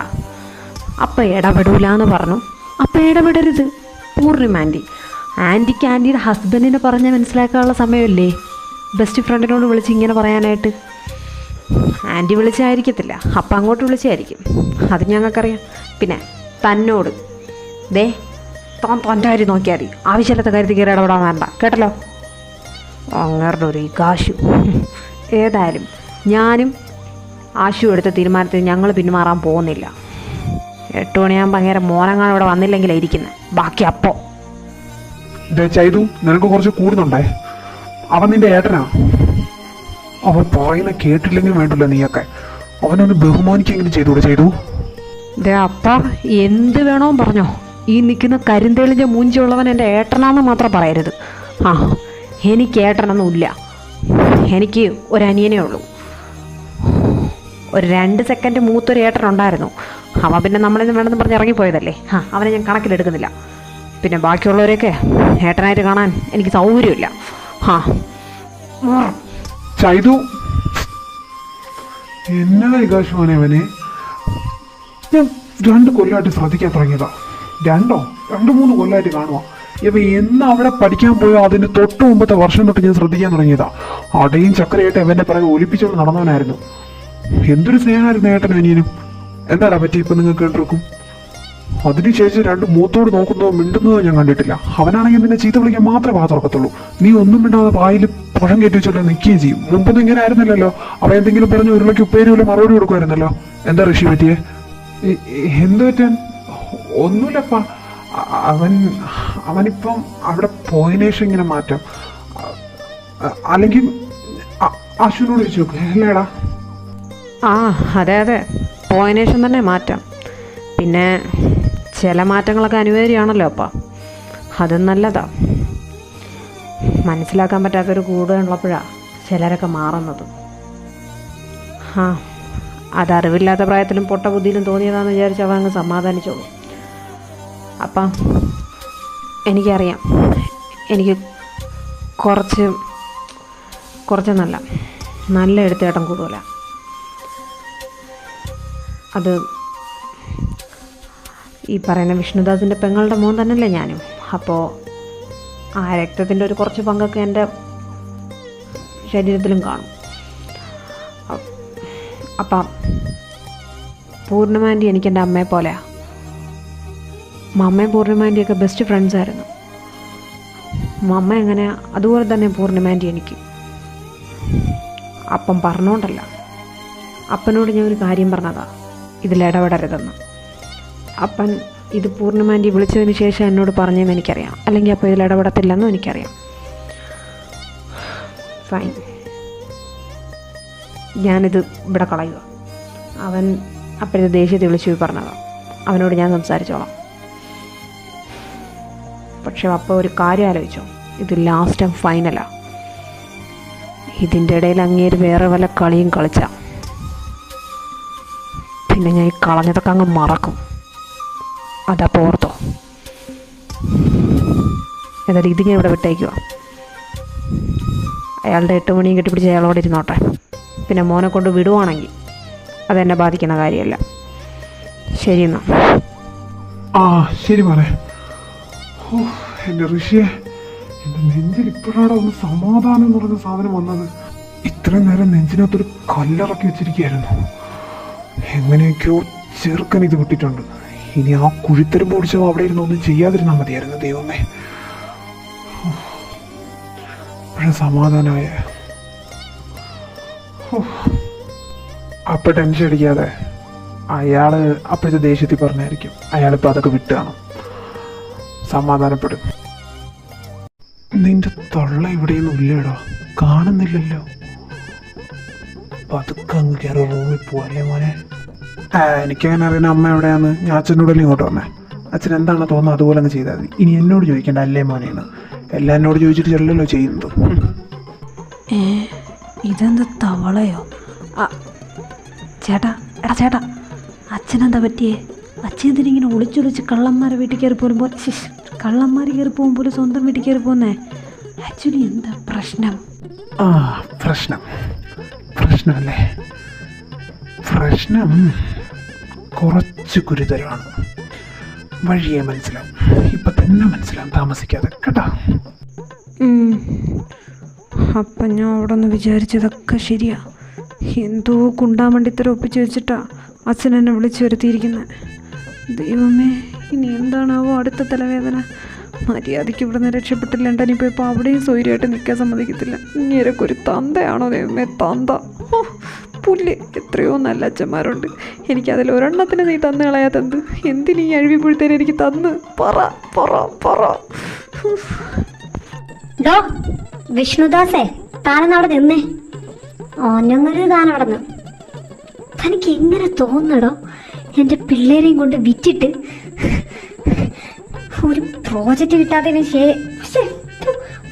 S5: അപ്പ ഇടപെടൂലെന്ന് പറഞ്ഞു. അപ്പ ഇടപെടരുത്. പൂർണ്ണിമ ആൻറ്റിക്ക് ആൻറ്റിയുടെ ഹസ്ബൻഡിനെ പറഞ്ഞ് മനസ്സിലാക്കാനുള്ള സമയമല്ലേ ബെസ്റ്റ് ഫ്രണ്ടിനോട് വിളിച്ച് ഇങ്ങനെ പറയാനായിട്ട്? ആൻറ്റി വിളിച്ചായിരിക്കത്തില്ല, അപ്പം അങ്ങോട്ട് വിളിച്ചായിരിക്കും. അത് ഞങ്ങൾക്കറിയാം. പിന്നെ തന്നോട് തൻ്റെ കാര്യം നോക്കിയാൽ മതി, ആവശ്യമില്ലാത്ത കാര്യത്തിൽ കയറി ഇടപെടാൻ വേണ്ട, കേട്ടല്ലോ? അങ്ങേരുടെ ഒരു കാശു. ഏതായാലും ഞാനും ആശു എടുത്ത തീരുമാനത്തിൽ ഞങ്ങൾ പിന്മാറാൻ പോകുന്നില്ല. 8 മണിയാകുമ്പോൾ അങ്ങേരെ മോനങ്ങാനും ഇവിടെ വന്നില്ലെങ്കിലാണ് ഇരിക്കുന്നത്. ബാക്കി അപ്പോൾ
S6: ചെയ്തു. നിനക്ക് കുറച്ച് കൂടുന്നുണ്ടേ. അവൻ നിന്റെ ഏട്ടനാ. അവൻ പറയുന്ന കേട്ടില്ലെങ്കിൽ വേണ്ടില്ല. നീയൊക്കെ അവനൊന്ന് ബഹുമാനിക്കെങ്കിലും ചെയ്തൂടെ? ചെയ്തു.
S5: അപ്പ എന്ത് വേണോ പറഞ്ഞോ. ഈ നിൽക്കുന്ന കരിന്തേളിൻ്റെ മൂഞ്ചുള്ളവൻ എൻ്റെ ഏട്ടനാന്ന് മാത്രം പറയരുത്. എനിക്ക് ഏട്ടനൊന്നുമില്ല. എനിക്ക് ഒരനിയനേ ഉള്ളൂ. ഒരു 2 സെക്കൻഡ് മൂത്തൊരു ഏട്ടനുണ്ടായിരുന്നു. അവൻ പിന്നെ നമ്മളിന്ന് വേണമെന്ന് പറഞ്ഞ് ഇറങ്ങിപ്പോയതല്ലേ. അവനെ ഞാൻ കണക്കിലെടുക്കുന്നില്ല. പിന്നെ ബാക്കിയുള്ളവരെയൊക്കെ ഏട്ടനായിട്ട് കാണാൻ എനിക്ക് സൗകര്യമില്ല.
S6: ചെയ്തു. എന്നതാ കാശുവാനെ അവനെ? ഞാൻ 2 കൊല്ലമായിട്ട് ശ്രദ്ധിക്കാൻ തുടങ്ങിയതാ. 2-3 കൊല്ലമായിട്ട് കാണുക. ഇവ എന്ന് അവിടെ പഠിക്കാൻ പോയോ അതിന് തൊട്ട് മുമ്പത്തെ വർഷം തൊട്ട് ഞാൻ ശ്രദ്ധിക്കാൻ തുടങ്ങിയതാ. അടയും ചക്കരയായിട്ട് അവൻ്റെ പിറകെ ഒലിപ്പിച്ചുകൊണ്ട് നടന്നവനായിരുന്നു. എന്തൊരു സ്നേഹമായിരുന്നു ഏട്ടനും അനിയനും. എന്താടാ പറ്റി ഇപ്പം നിങ്ങൾക്ക് കേട്ടിരിക്കും? അതിനുശേഷം 2 മൂത്തോട് നോക്കുന്നതോ മിണ്ടുന്നതോ ഞാൻ കണ്ടിട്ടില്ല. അവനാണെങ്കിൽ നിന്നെ ചീത്ത വിളിക്കാൻ മാത്രമേ വാ തുറക്കത്തുള്ളൂ. നീ ഒന്നും മിണ്ടാതെ വായിൽ പുഴം കയറ്റി വെച്ചോണ്ട് നിൽക്കുകയും ചെയ്യും. മുമ്പൊന്നും ഇങ്ങനെ ആയിരുന്നില്ലല്ലോ. അവ എന്തെങ്കിലും പറഞ്ഞ് ഉരുളയ്ക്ക് ഉപ്പേരി വല്ല മറുപടി കൊടുക്കുമായിരുന്നല്ലോ. എന്താ ഋഷി പറ്റിയേ? എന്ത് പറ്റാൻ? ഒന്നുമില്ലപ്പാ. അവനിപ്പം അവിടെ പോയതിനു ശേഷം ഇങ്ങനെ മാറ്റം. അല്ലെങ്കിൽ അശ്വിനോട് ചോദിച്ചു നോക്ക്. അല്ലേടാ?
S5: അതെ, പോയതിനു ശേഷം തന്നെ മാറ്റം. പിന്നെ ചില മാറ്റങ്ങളൊക്കെ അനിവാര്യമാണല്ലോ അപ്പം. അതും നല്ലതാ. മനസ്സിലാക്കാൻ പറ്റാത്തൊരു കൂടുതലുള്ളപ്പോഴാണ് ചിലരൊക്കെ മാറുന്നത്. അതറിവില്ലാത്ത പ്രായത്തിലും പൊട്ട ബുദ്ധിയിലും തോന്നിയതാണെന്ന് വിചാരിച്ച് അവൻ അങ്ങ് സമാധാനിച്ചോളൂ. അപ്പം എനിക്കറിയാം, എനിക്ക് കുറച്ച് നല്ല എടുത്തേട്ടം കൂടുതലാണ്. അത് ഈ പറയുന്ന വിഷ്ണുദാസിൻ്റെ പെങ്ങളുടെ മോൻ തന്നെയല്ലേ ഞാനും. അപ്പോൾ ആ രക്തത്തിൻ്റെ ഒരു കുറച്ച് പങ്കൊക്കെ എൻ്റെ ശരീരത്തിലും കാണും. അപ്പം പൂർണ്ണിമാൻ്റി എനിക്ക് എൻ്റെ അമ്മയെ പോലെയാണ്. മമ്മയും പൂർണ്ണിമാൻ്റിയൊക്കെ ബെസ്റ്റ് ഫ്രണ്ട്സായിരുന്നു. മമ്മ എങ്ങനെയാ അതുപോലെ തന്നെ പൂർണ്ണിമാൻ്റി എനിക്ക്. അപ്പം പറഞ്ഞോണ്ടല്ല, അപ്പനോട് ഞാൻ ഒരു കാര്യം പറഞ്ഞതാ, ഇതിലിടപെടരുതെന്ന്. അപ്പൻ ഇത് പൂർണ്ണിമാൻ്റി വിളിച്ചതിന് ശേഷം എന്നോട് പറഞ്ഞതെന്ന് എനിക്കറിയാം. അല്ലെങ്കിൽ അപ്പോൾ ഇതിലിടപെടത്തില്ലെന്നും എനിക്കറിയാം. ഫൈൻ, ഞാനിത് ഇവിടെ കളയുക. അവൻ അപ്പോഴത്തെ ദേഷ്യത്തെ വിളിച്ചു പറഞ്ഞതാണ്. അവനോട് ഞാൻ സംസാരിച്ചോളാം. പക്ഷെ അപ്പോൾ ഒരു കാര്യം ആലോചിച്ചോ, ഇത് ലാസ്റ്റ് ആൻഡ് ഫൈനലാണ്. ഇതിൻ്റെ ഇടയിൽ അങ്ങേര് വേറെ വല്ല കളിയും കളിച്ച പിന്നെ ഞാൻ ഈ കളഞ്ഞതൊക്കെ അങ്ങ് മറക്കും. അതപ്പോൾ ഓർത്തോ. എന്നാലും ഇത് ഞാൻ ഇവിടെ വിട്ടേക്കുക. അയാളുടെ 8 മണിയും കെട്ടിപ്പിടിച്ച് അയാളോട് ഇരുന്നോട്ടെ. പിന്നെ മോനെ കൊണ്ട് വിടുവാണെങ്കിൽ അതെന്നെ ബാധിക്കുന്ന കാര്യമല്ല. ശരി എന്നാ.
S6: ശരി മോനെ. എൻ്റെ ഋഷിയെ, എൻ്റെ നെഞ്ചിൽ ഇപ്പോഴാണ് ഒന്ന് സമാധാനം എന്ന് പറഞ്ഞ സാധനം വന്നത്. ഇത്രയും നേരം നെഞ്ചിനകത്തൊരു കല്ലിറക്കി വെച്ചിരിക്കുകയായിരുന്നു. എങ്ങനെയൊക്കെയോ ചെറുക്കൻ ഇത് വിട്ടിട്ടുണ്ട്. ഇനി ആ കുഴിത്തരം പൊടിച്ചോ അവിടെ ഇരുന്ന് ഒന്നും ചെയ്യാതിരുന്നാൽ മതിയായിരുന്നു. ദൈവമേ, പക്ഷെ സമാധാനമായ. അപ്പം ടെൻഷൻ അടിക്കാതെ അയാൾ അപ്പോഴത്തെ ദേഷ്യത്തിൽ പറഞ്ഞായിരിക്കും. അയാളിപ്പോൾ അതൊക്കെ വിട്ട് കാണും. സമാധാനപ്പെടും. നിന്റെ തൊള്ള ഇവിടെയൊന്നും ഇല്ലടോ, കാണുന്നില്ലല്ലോ. പതുക്കെ അങ്ങ് കയറി റൂമിൽ പോവല്ലേ മോനെ. എനിക്കങ്ങനെ അറിയണ അമ്മ എവിടെയാന്ന്. ഞാൻ അച്ഛനോടല്ലേ ഇങ്ങോട്ട് വന്നേ. അച്ഛൻ എന്താണ് തോന്നുന്നത് അതുപോലെ അങ്ങ് ചെയ്താൽ മതി. ഇനി എന്നോട് ചോദിക്കേണ്ട അല്ലേ മോനെന്ന്. എല്ലാം എന്നോട് ചോദിച്ചിട്ട് ചെല്ലല്ലോ ചെയ്യുന്നത്.
S5: ഇതെന്ത് തവളയോ? ചേട്ടാ, എടാ ചേട്ടാ, അച്ഛനെന്താ പറ്റിയേ? അച്ഛൻ എന്തിനിങ്ങനെ ഒളിച്ചൊളിച്ച് കള്ളന്മാരെ വീട്ടിൽ കയറി പോകുമ്പോൾ, കള്ളന്മാർ കയറി പോകുമ്പോൾ സ്വന്തം വീട്ടിൽ കയറി പോകുന്നേ? ആക്ച്വലി എന്താ പ്രശ്നം?
S6: പ്രശ്നമല്ലേ? പ്രശ്നം കുറച്ച് ഗുരുതരമാണ്. വഴിയെ മനസ്സിലാവും. ഇപ്പൊ തന്നെ മനസ്സിലാവും, താമസിക്കാതെ കേട്ടോ.
S5: അപ്പം ഞാൻ അവിടെ നിന്ന് വിചാരിച്ചതൊക്കെ ശരിയാ. എന്തോ കുണ്ടാമണ്ടിത്തരം ഒപ്പിച്ച് വെച്ചിട്ടാ അച്ഛൻ എന്നെ വിളിച്ചു വരുത്തിയിരിക്കുന്നത്. ദൈവമേ, ഇനി എന്താണാവോ അടുത്ത തലവേദന. മര്യാദയ്ക്ക് ഇവിടെ നിന്ന് രക്ഷപ്പെട്ടില്ല. ഇപ്പോൾ അവിടെയും സ്വൈര്യമായിട്ട് നിൽക്കാൻ സമ്മതിക്കത്തില്ല. ഇങ്ങനെയൊക്കെ ഒരു തന്തയാണോ ദൈവമേ, തന്ത. പുല്ല്. എത്രയോ നല്ല അച്ഛന്മാരുണ്ട്. എനിക്കതിൽ ഒരെണ്ണത്തിന് നീ തന്നു കളയാത്തത് എന്തിനീ അഴിവിപ്പുഴത്തേന് എനിക്ക് തന്ന് പറ പറ പറ.
S7: വിഷ്ണുദാസേ, താനെന്നവിടെ നിന്നേ. ഓഞ്ഞൊന്നൊരു താനവിടെ നിന്ന്. തനിക്ക് എങ്ങനെ തോന്നടോ എൻ്റെ പിള്ളേരെയും കൊണ്ട് വിറ്റിട്ട് ഒരു പ്രോജക്റ്റ് കിട്ടാത്തതിന്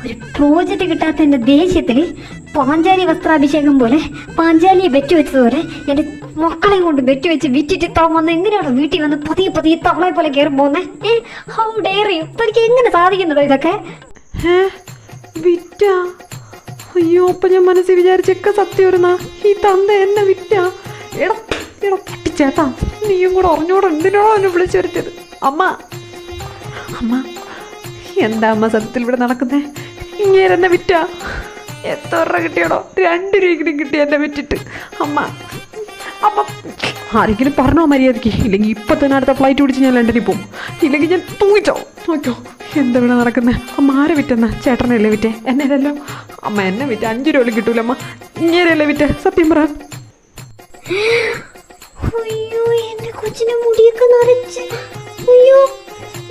S7: ഒരു പ്രോജക്റ്റ് കിട്ടാത്തതിൻ്റെ ദേഷ്യത്തിൽ പാഞ്ചാലി വസ്ത്രാഭിഷേകം പോലെ പാഞ്ചാലിയെ വെച്ചുവെച്ചതുപോലെ എൻ്റെ മക്കളെയും കൊണ്ട് വെച്ചുവെച്ച് വിറ്റിട്ട് താൻ വന്ന് എങ്ങനെയാണോ വീട്ടിൽ വന്ന് പതിയെ തവളെ പോലെ കയറി പോകുന്നേ? How dare you? തനിക്ക് എങ്ങനെ സാധിക്കുന്നുണ്ടോ ഇതൊക്കെ?
S5: വിറ്റ? അയ്യോ, അപ്പം ഞാൻ മനസ്സിൽ വിചാരിച്ചൊക്കെ സത്യം വരുന്ന ഈ തന്ത എന്നെ വിറ്റ. എടാ ചേട്ടാ, നീയും കൂടെ അറിഞ്ഞോടെ എന്തിനാണോ എന്നെ വിളിച്ചു വരുത്തിയത്? അമ്മ എന്താ അമ്മ സത്യത്തിൽ ഇവിടെ നടക്കുന്നേ? ഇങ്ങനെ വിറ്റ? എത്ര രൂപ കിട്ടിയടോ? 2 രൂപയെങ്കിലും കിട്ടി എന്നെ വിറ്റിട്ട്. അമ്മ ആരെങ്കിലും പറഞ്ഞോ മര്യാദയ്ക്ക്? ഇല്ലെങ്കിൽ ഇപ്പം തന്നെ അടുത്ത ഫ്ലൈറ്റ് പിടിച്ച് ഞാൻ ലണ്ടനിൽ പോകും. ഇല്ലെങ്കിൽ ഞാൻ തൂങ്ങിച്ചോ. നോക്കോ എന്താ ഇവിടെ നടക്കുന്നത്? അമ്മ ആരെ വിറ്റെന്നാ? ചേട്ടനല്ലേ വിറ്റേ? എന്നേതല്ലോ. അമ്മ എന്നെ വിറ്റ 5 രൂപ കിട്ടൂല. അമ്മ ഇങ്ങനെയല്ലേ വിറ്റേ? സത്യം പറ.
S7: അയ്യോ, എന്റെ കൊച്ചിന്റെ മുടിയൊക്കെ നരച്ച്. അയ്യോ,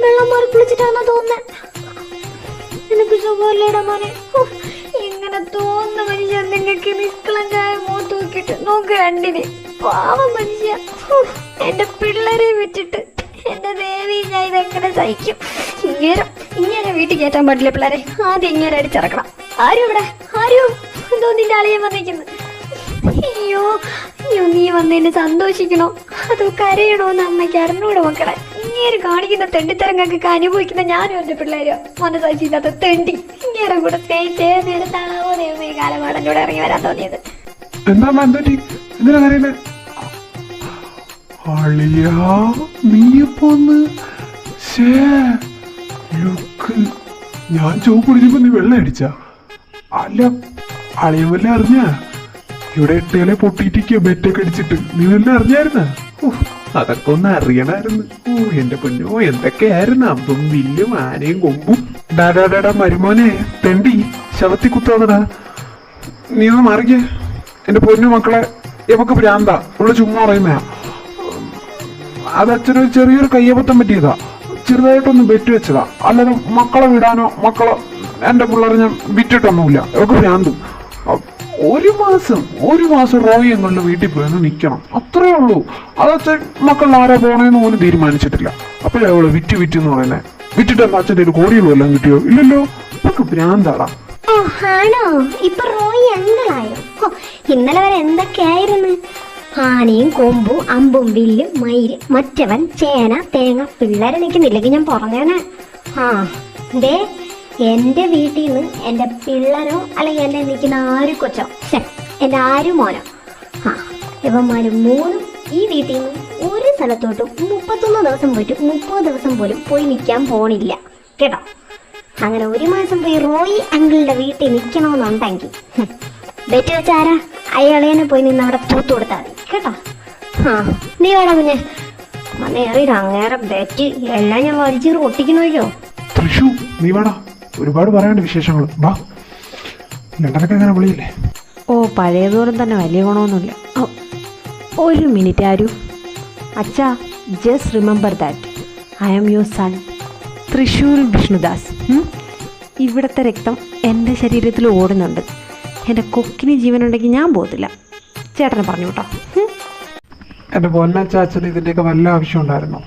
S7: വെള്ളം മാറി കുളിച്ചിട്ടാണോ തോന്നുന്നത്? എനിക്ക് സുഖമില്ലടാ മോനെ. എങ്ങനെ തോന്നുന്ന മനുഷ്യ നിങ്ങൾക്ക് നിഷ്കളങ്കായ മുഖത്ത് നോക്കിയിട്ട് നോക്ക് രണ്ടിന്. പാവം മനുഷ്യ. എന്റെ പിള്ളേരെ വിറ്റിട്ട് എന്റെ ദേവി, ഞാൻ ഇതെങ്ങനെ സഹിക്കും? ഇങ്ങനെ വീട്ടിൽ കയറ്റാൻ പാടില്ല പിള്ളേരെ. ആദ്യം ഇങ്ങനെ അടിച്ചിറക്കണം. ആരും ഇവിടെ എന്തോ നിന്റെ അളിയൻ വന്നിരിക്കുന്നു. അയ്യോ, നീ വന്നതിന് സന്തോഷിക്കണോ അതോ കരയണോന്ന് അമ്മയ്ക്ക് അറിഞ്ഞൂടെ മക്കളെ? ഇങ്ങനെ കാണിക്കുന്ന തെണ്ടിത്തരങ്ങൾക്ക് അനുഭവിക്കുന്ന ഞാനും എന്റെ പിള്ളേരോ മനസ്സാക്ഷിയില്ലാത്ത തെണ്ടി. ഇങ്ങനെ കൂടെ സ്നേഹിച്ചേ നേരത്താണാവോ ദൈവമേ കാലമാടനോട് ഇറങ്ങി വരാൻ തോന്നിയത്.
S6: ഞാൻ ചോപ്പ് കുടിച്ചപ്പോ നീ വെള്ളം അടിച്ച? അല്ല, അളിയൻ വല്ല അറിഞ്ഞ? ഇവിടെ എട്ടേലെ പൊട്ടിയിട്ടിരിക്കുക ബെറ്റൊക്കെ അടിച്ചിട്ട്. നീ വല്ല അറിഞ്ഞായിരുന്ന? അതൊക്കെ ഒന്ന് അറിയണമായിരുന്നു. എന്റെ പൊന്നോ, എന്തൊക്കെയായിരുന്നു അമ്പും വില്ലും ആനയും കൊമ്പും. ഡാഡാ മരുമോനെ തെണ്ടി ശവത്തി കുത്താതടാ. നീ ഒന്ന് മാറിക്കേ. എന്റെ പൊന്നു മക്കളെ, ഇവക്ക് ഭ്രാന്ത ഉള്ള ചുമ്മാ പറയുന്നയാ. അത് അച്ഛനൊരു ചെറിയൊരു കയ്യബദ്ധം പറ്റിയതാ. ചെറുതായിട്ടൊന്ന് ബെറ്റ് വെച്ചതാ. അല്ലാതെ മക്കളെ വിടാനോ എന്റെ പിള്ളേരെ ഞാൻ വിറ്റിട്ടൊന്നുമില്ല. ഇവക്ക് ഭ്രാന്തും. ഒരു മാസം റോയി എങ്ങളുടെ വീട്ടിൽ പോയെന്ന് നിൽക്കണം, അത്രേ ഉള്ളൂ. അതച്ഛൻ മക്കളിൽ ആരാ പോണേന്ന് പോലും തീരുമാനിച്ചിട്ടില്ല. അപ്പോഴേ അവള് വിറ്റ് എന്ന് പറയുന്നത്. വിറ്റിട്ട് എന്താ അച്ഛൻ്റെ ഒരു കോടികളും എല്ലാം കിട്ടിയോ? ഇല്ലല്ലോ. ഇവക്ക് ഭ്രാന്താടാ.
S7: ആണോ? ഇപ്പൊ റോയി അങ്ങളായോ? ഇന്നലെ വരെ എന്തൊക്കെയായിരുന്നു? ആനയും കൊമ്പും അമ്പും വില്ലും മയില് മറ്റവൻ ചേന തേങ്ങ. പിള്ളേരെ നിൽക്കുന്നില്ലെങ്കിൽ ഞാൻ പറഞ്ഞേനെ. എന്റെ വീട്ടിൽ നിന്ന് എന്റെ പിള്ളേരോ അല്ലെങ്കിൽ എന്നെ നിൽക്കുന്ന ആര് കൊച്ചോ എന്റെ ആര് മോനോ ഇവന്മാര് 3 ഈ വീട്ടിൽ നിന്ന് ഒരു സ്ഥലത്തോട്ടും 31 ദിവസം പോയിട്ട് 30 ദിവസം പോലും പോയി നിൽക്കാൻ പോണില്ല കേട്ടോ. അങ്ങനെ ഒരു മാസം പോയി റോയി അങ്കിളുടെ വീട്ടിൽ നിൽക്കണമെന്നുണ്ടെങ്കിൽ ബെറ്റ് വെച്ചാരാ അയാളേനെ പോയി നിന്ന് അവിടെ തൂത്ത് കൊടുത്താൽ മതി കേട്ടോ. നീ വേടാ കുഞ്ഞെ നേറി അങ്ങേറെ ബെറ്റ് എല്ലാം ഞാൻ വലിച്ചീറ് ഒട്ടിക്കണമല്ലോ.
S6: തൃശു നീ വേടാ, ഒരുപാട് പറയാണ്ട് വിശേഷങ്ങൾ. വാ, ലണ്ടനൊക്കെ എങ്ങനെ വിളിയില്ലേ?
S5: പഴയതോറും തന്നെ വലിയ ഗുണമൊന്നുമില്ല. 1 മിനിറ്റ് ആരും. അച്ഛാ, just remember that I am your son Thrissur Vishnudas. ഇവിടുത്തെ രക്തം എൻ്റെ ശരീരത്തിൽ ഓടുന്നുണ്ട്. എൻ്റെ കൊക്കിന് ജീവനുണ്ടെങ്കിൽ ഞാൻ പോകത്തില്ല. ചേട്ടനെ പറഞ്ഞു കേട്ടോ.
S6: എൻ്റെ പൊന്നച്ചാച്ചന് ഇതിൻ്റെയൊക്കെ വല്ല ആവശ്യം ഉണ്ടായിരുന്നോ?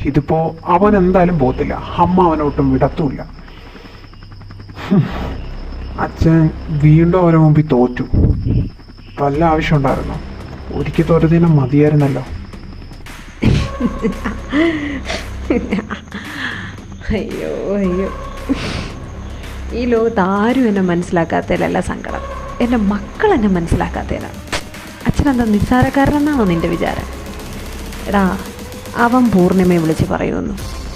S6: ഇതിപ്പോ അവൻ എന്തായാലും പോകത്തില്ല, അമ്മ അവനൊട്ടും വിടത്തുമില്ല. അച്ഛൻ വീണ്ടും അവരെ മുമ്പിൽ തോറ്റു. വല്ല ആവശ്യം ഉണ്ടായിരുന്നോ? ഒരിക്കൽ തോറ്റതിനും മതിയായിരുന്നല്ലോ.
S5: അയ്യോ അയ്യോ, ഈ ലോകത്ത് ആരും എന്നെ മനസ്സിലാക്കാത്തതിലല്ല സങ്കടം, എൻ്റെ മക്കൾ എന്നെ മനസ്സിലാക്കാത്തതിലാണ്. അച്ഛനെന്താ നിസ്സാരക്കാരനെന്നാണോ നിൻ്റെ വിചാരം? എടാ, അവൻ പൂർണിമയെ വിളിച്ച് പറയുമെന്നു.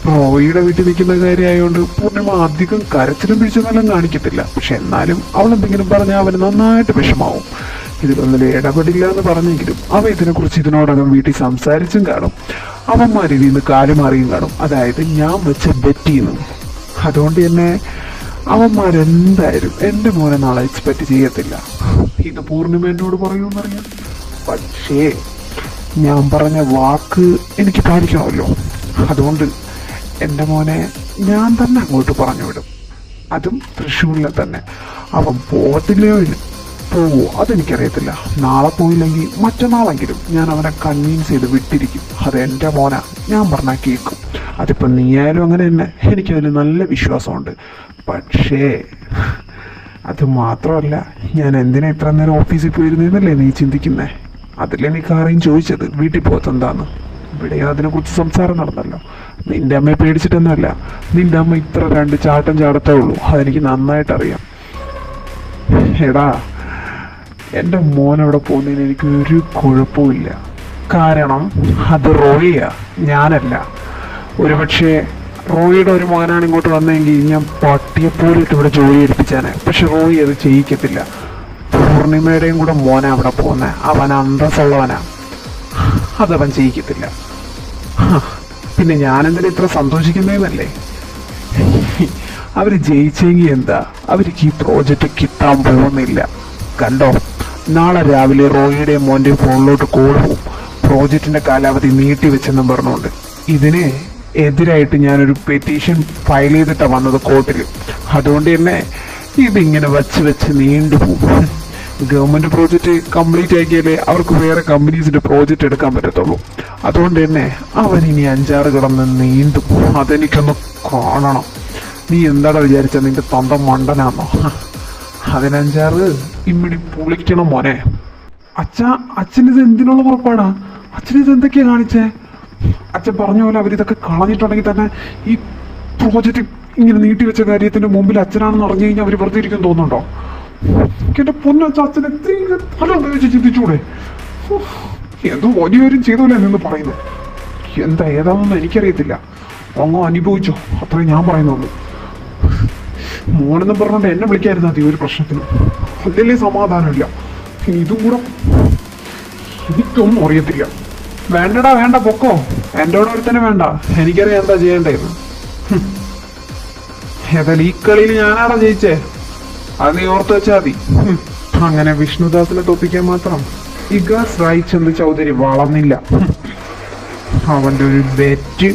S6: റോയിയുടെ വീട്ടിൽ നിൽക്കുന്ന കാര്യമായതുകൊണ്ട് പൂർണിമ അധികം കരച്ചിലും പിടിച്ചെന്നെല്ലാം കാണിക്കത്തില്ല. പക്ഷെ എന്നാലും അവൾ എന്തെങ്കിലും പറഞ്ഞാൽ അവന് നന്നായിട്ട് വിഷമാവും. ഇതിലൊന്നിലും ഇടപെടില്ല എന്ന് പറഞ്ഞെങ്കിലും അവ ഇതിനെക്കുറിച്ച് ഇതിനോടകം വീട്ടിൽ സംസാരിച്ചും കാണും. അവന്മാർ ഇതിൽ നിന്ന് കാലുമാറിയും കാണും. അതായത് ഞാൻ വെച്ച ബെറ്റ് ചെയ്യുന്നു. അതുകൊണ്ട് തന്നെ അവന്മാരെന്തായാലും എൻ്റെ മോനെ നാളെ എക്സ്പെക്റ്റ് ചെയ്യത്തില്ല. ഇത് പൂർണിമ എന്നോട് പറയുമെന്നറിയാം. പക്ഷേ ഞാൻ പറഞ്ഞ വാക്ക് എനിക്ക് പാലിക്കണമല്ലോ. അതുകൊണ്ട് എൻ്റെ മോനെ ഞാൻ തന്നെ അങ്ങോട്ട് പറഞ്ഞു വിടും. അതും തൃശ്ശൂരിലെ തന്നെ. അവൻ പോകത്തില്ലയോ പോവോ അതെനിക്കറിയത്തില്ല. നാളെ പോയില്ലെങ്കിൽ മറ്റന്നാളെങ്കിലും ഞാൻ അവനെ കൺവീൻസ് ചെയ്ത് വിട്ടിരിക്കും. അത് എൻ്റെ മോനാ, ഞാൻ പറഞ്ഞാൽ കേൾക്കും. അതിപ്പോൾ നീയായാലും അങ്ങനെ തന്നെ. എനിക്കതിൽ നല്ല വിശ്വാസമുണ്ട്. പക്ഷേ അത് മാത്രമല്ല, ഞാൻ എന്തിനാ ഇത്ര നേരം ഓഫീസിൽ പോയിരുന്നല്ലേ നീ ചിന്തിക്കുന്നേ? അതിലെ നീ കാര്യം ചോദിച്ചത് വീട്ടിൽ പോകത്തെന്താന്ന്. ഇവിടെ അതിനെക്കുറിച്ച് സംസാരം നടന്നല്ലോ. നിന്റെ അമ്മയെ പേടിച്ചിട്ടൊന്നുമല്ല. നിന്റെ അമ്മ ഇത്ര 2 ചാട്ടം ചാടത്തേ ഉള്ളൂ. അതെനിക്ക് നന്നായിട്ടറിയാം. എടാ, എൻ്റെ മോൻ അവിടെ പോകുന്നതിന് എനിക്ക് ഒരു കുഴപ്പമില്ല. കാരണം അത് റോയിയാ, ഞാനല്ല. ഒരുപക്ഷെ റോയിയുടെ ഒരു മോനാണ് ഇങ്ങോട്ട് വന്നെങ്കിൽ ഞാൻ പട്ടിയെപ്പോലിട്ട് ഇവിടെ ജോലി എടുപ്പിച്ചാനെ. പക്ഷെ റോയി അത് ചെയ്യിക്കത്തില്ല. പൂർണിമയുടെയും കൂടെ മോനാ അവിടെ പോകുന്നത്. അവൻ അന്തസ്സുള്ളവനാ. അതവൻ ചെയ്യിക്കത്തില്ല. പിന്നെ ഞാനെന്തിനാ ഇത്ര സന്തോഷിക്കുന്നതെന്നല്ലേ? അവര് ജയിച്ചെങ്കിൽ എന്താ, അവർക്ക് ഈ പ്രോജക്റ്റ് കിട്ടാൻ പോകുന്നില്ല. കണ്ടോ, നാളെ രാവിലെ റോയിയുടെ മോൻ്റെ ഫോണിലോട്ട് കോൾ പോകും. പ്രോജക്റ്റിന്റെ കാലാവധി നീട്ടിവെച്ചെന്നും പറഞ്ഞുകൊണ്ട്. ഇതിന് എതിരായിട്ട് ഞാനൊരു പെറ്റീഷൻ ഫയൽ ചെയ്തിട്ടാണ് വന്നത് കോർട്ടിൽ. അതുകൊണ്ട് തന്നെ ഇതിങ്ങനെ വെച്ച് നീണ്ടുപോകും. ഗവൺമെന്റ് പ്രോജക്റ്റ് കംപ്ലീറ്റ് ആക്കിയാലേ അവർക്ക് വേറെ കമ്പനീസിന്റെ പ്രോജക്റ്റ് എടുക്കാൻ പറ്റത്തുള്ളൂ. അതുകൊണ്ട് തന്നെ അവനിനി 5-6 കിടന്ന് നീണ്ടും. അതെനിക്കൊന്ന് കാണണം. നീ എന്താടാ വിചാരിച്ച നിന്റെ സ്വന്തം മണ്ടനാന്നോ? അതിന്5-6 ഇമ്മിടി പൊളിക്കണം മോനെ. അച്ഛനിത് എന്തിനുള്ള പുറപ്പാടാ? അച്ഛനിത് എന്തൊക്കെയാ കാണിച്ചേ? അച്ഛൻ പറഞ്ഞ പോലെ അവരിതൊക്കെ കളഞ്ഞിട്ടുണ്ടെങ്കിൽ തന്നെ ഈ പ്രോജക്റ്റ് ഇങ്ങനെ നീട്ടിവെച്ച കാര്യത്തിന്റെ മുമ്പിൽ അച്ഛനാണെന്ന് അറിഞ്ഞു കഴിഞ്ഞാൽ അവർ വെറുതെ ഇരിക്കും തോന്നുന്നുണ്ടോ? എന്റെ പൊന്നച്ഛ, അച്ഛൻ എത്രയും ഫലം ഉപയോഗിച്ച് ചിന്തിച്ചൂടെ? എന്തോ വലിയവരും ചെയ്തോലെ നിന്ന് പറയുന്നു. എന്താ ഏതാണെന്ന് എനിക്കറിയത്തില്ല. അങ്ങോ അനുഭവിച്ചോ, അത്രയും ഞാൻ പറയുന്നുള്ളൂ. മോനെന്നും പറഞ്ഞോണ്ട് എന്നെ വിളിക്കായിരുന്നു അതി ഒരു പ്രശ്നത്തിനും. അതിലേ സമാധാനമില്ല. ഇതും കൂടെ എനിക്കൊന്നും അറിയത്തില്ല. വേണ്ടടാ, വേണ്ട, പൊക്കോ. എൻ്റെ കൂടെ ഒരുത്തന്നെ വേണ്ട. എനിക്കറിയാം എന്താ ചെയ്യേണ്ടത്. ഏതായാലും ഈ കളിയിൽ ഞാനാടാ ജയിച്ചേ. അത് നീ ഓർത്ത് വെച്ചാൽ മതി. അങ്ങനെ വിഷ്ണുദാസിനെ തോപ്പിക്കാൻ മാത്രം ഇഗാസ് റായ്ചന്ദ് ചൗധരി വളർന്നില്ല. അവന്റെ ഒരു ബെറ്റ്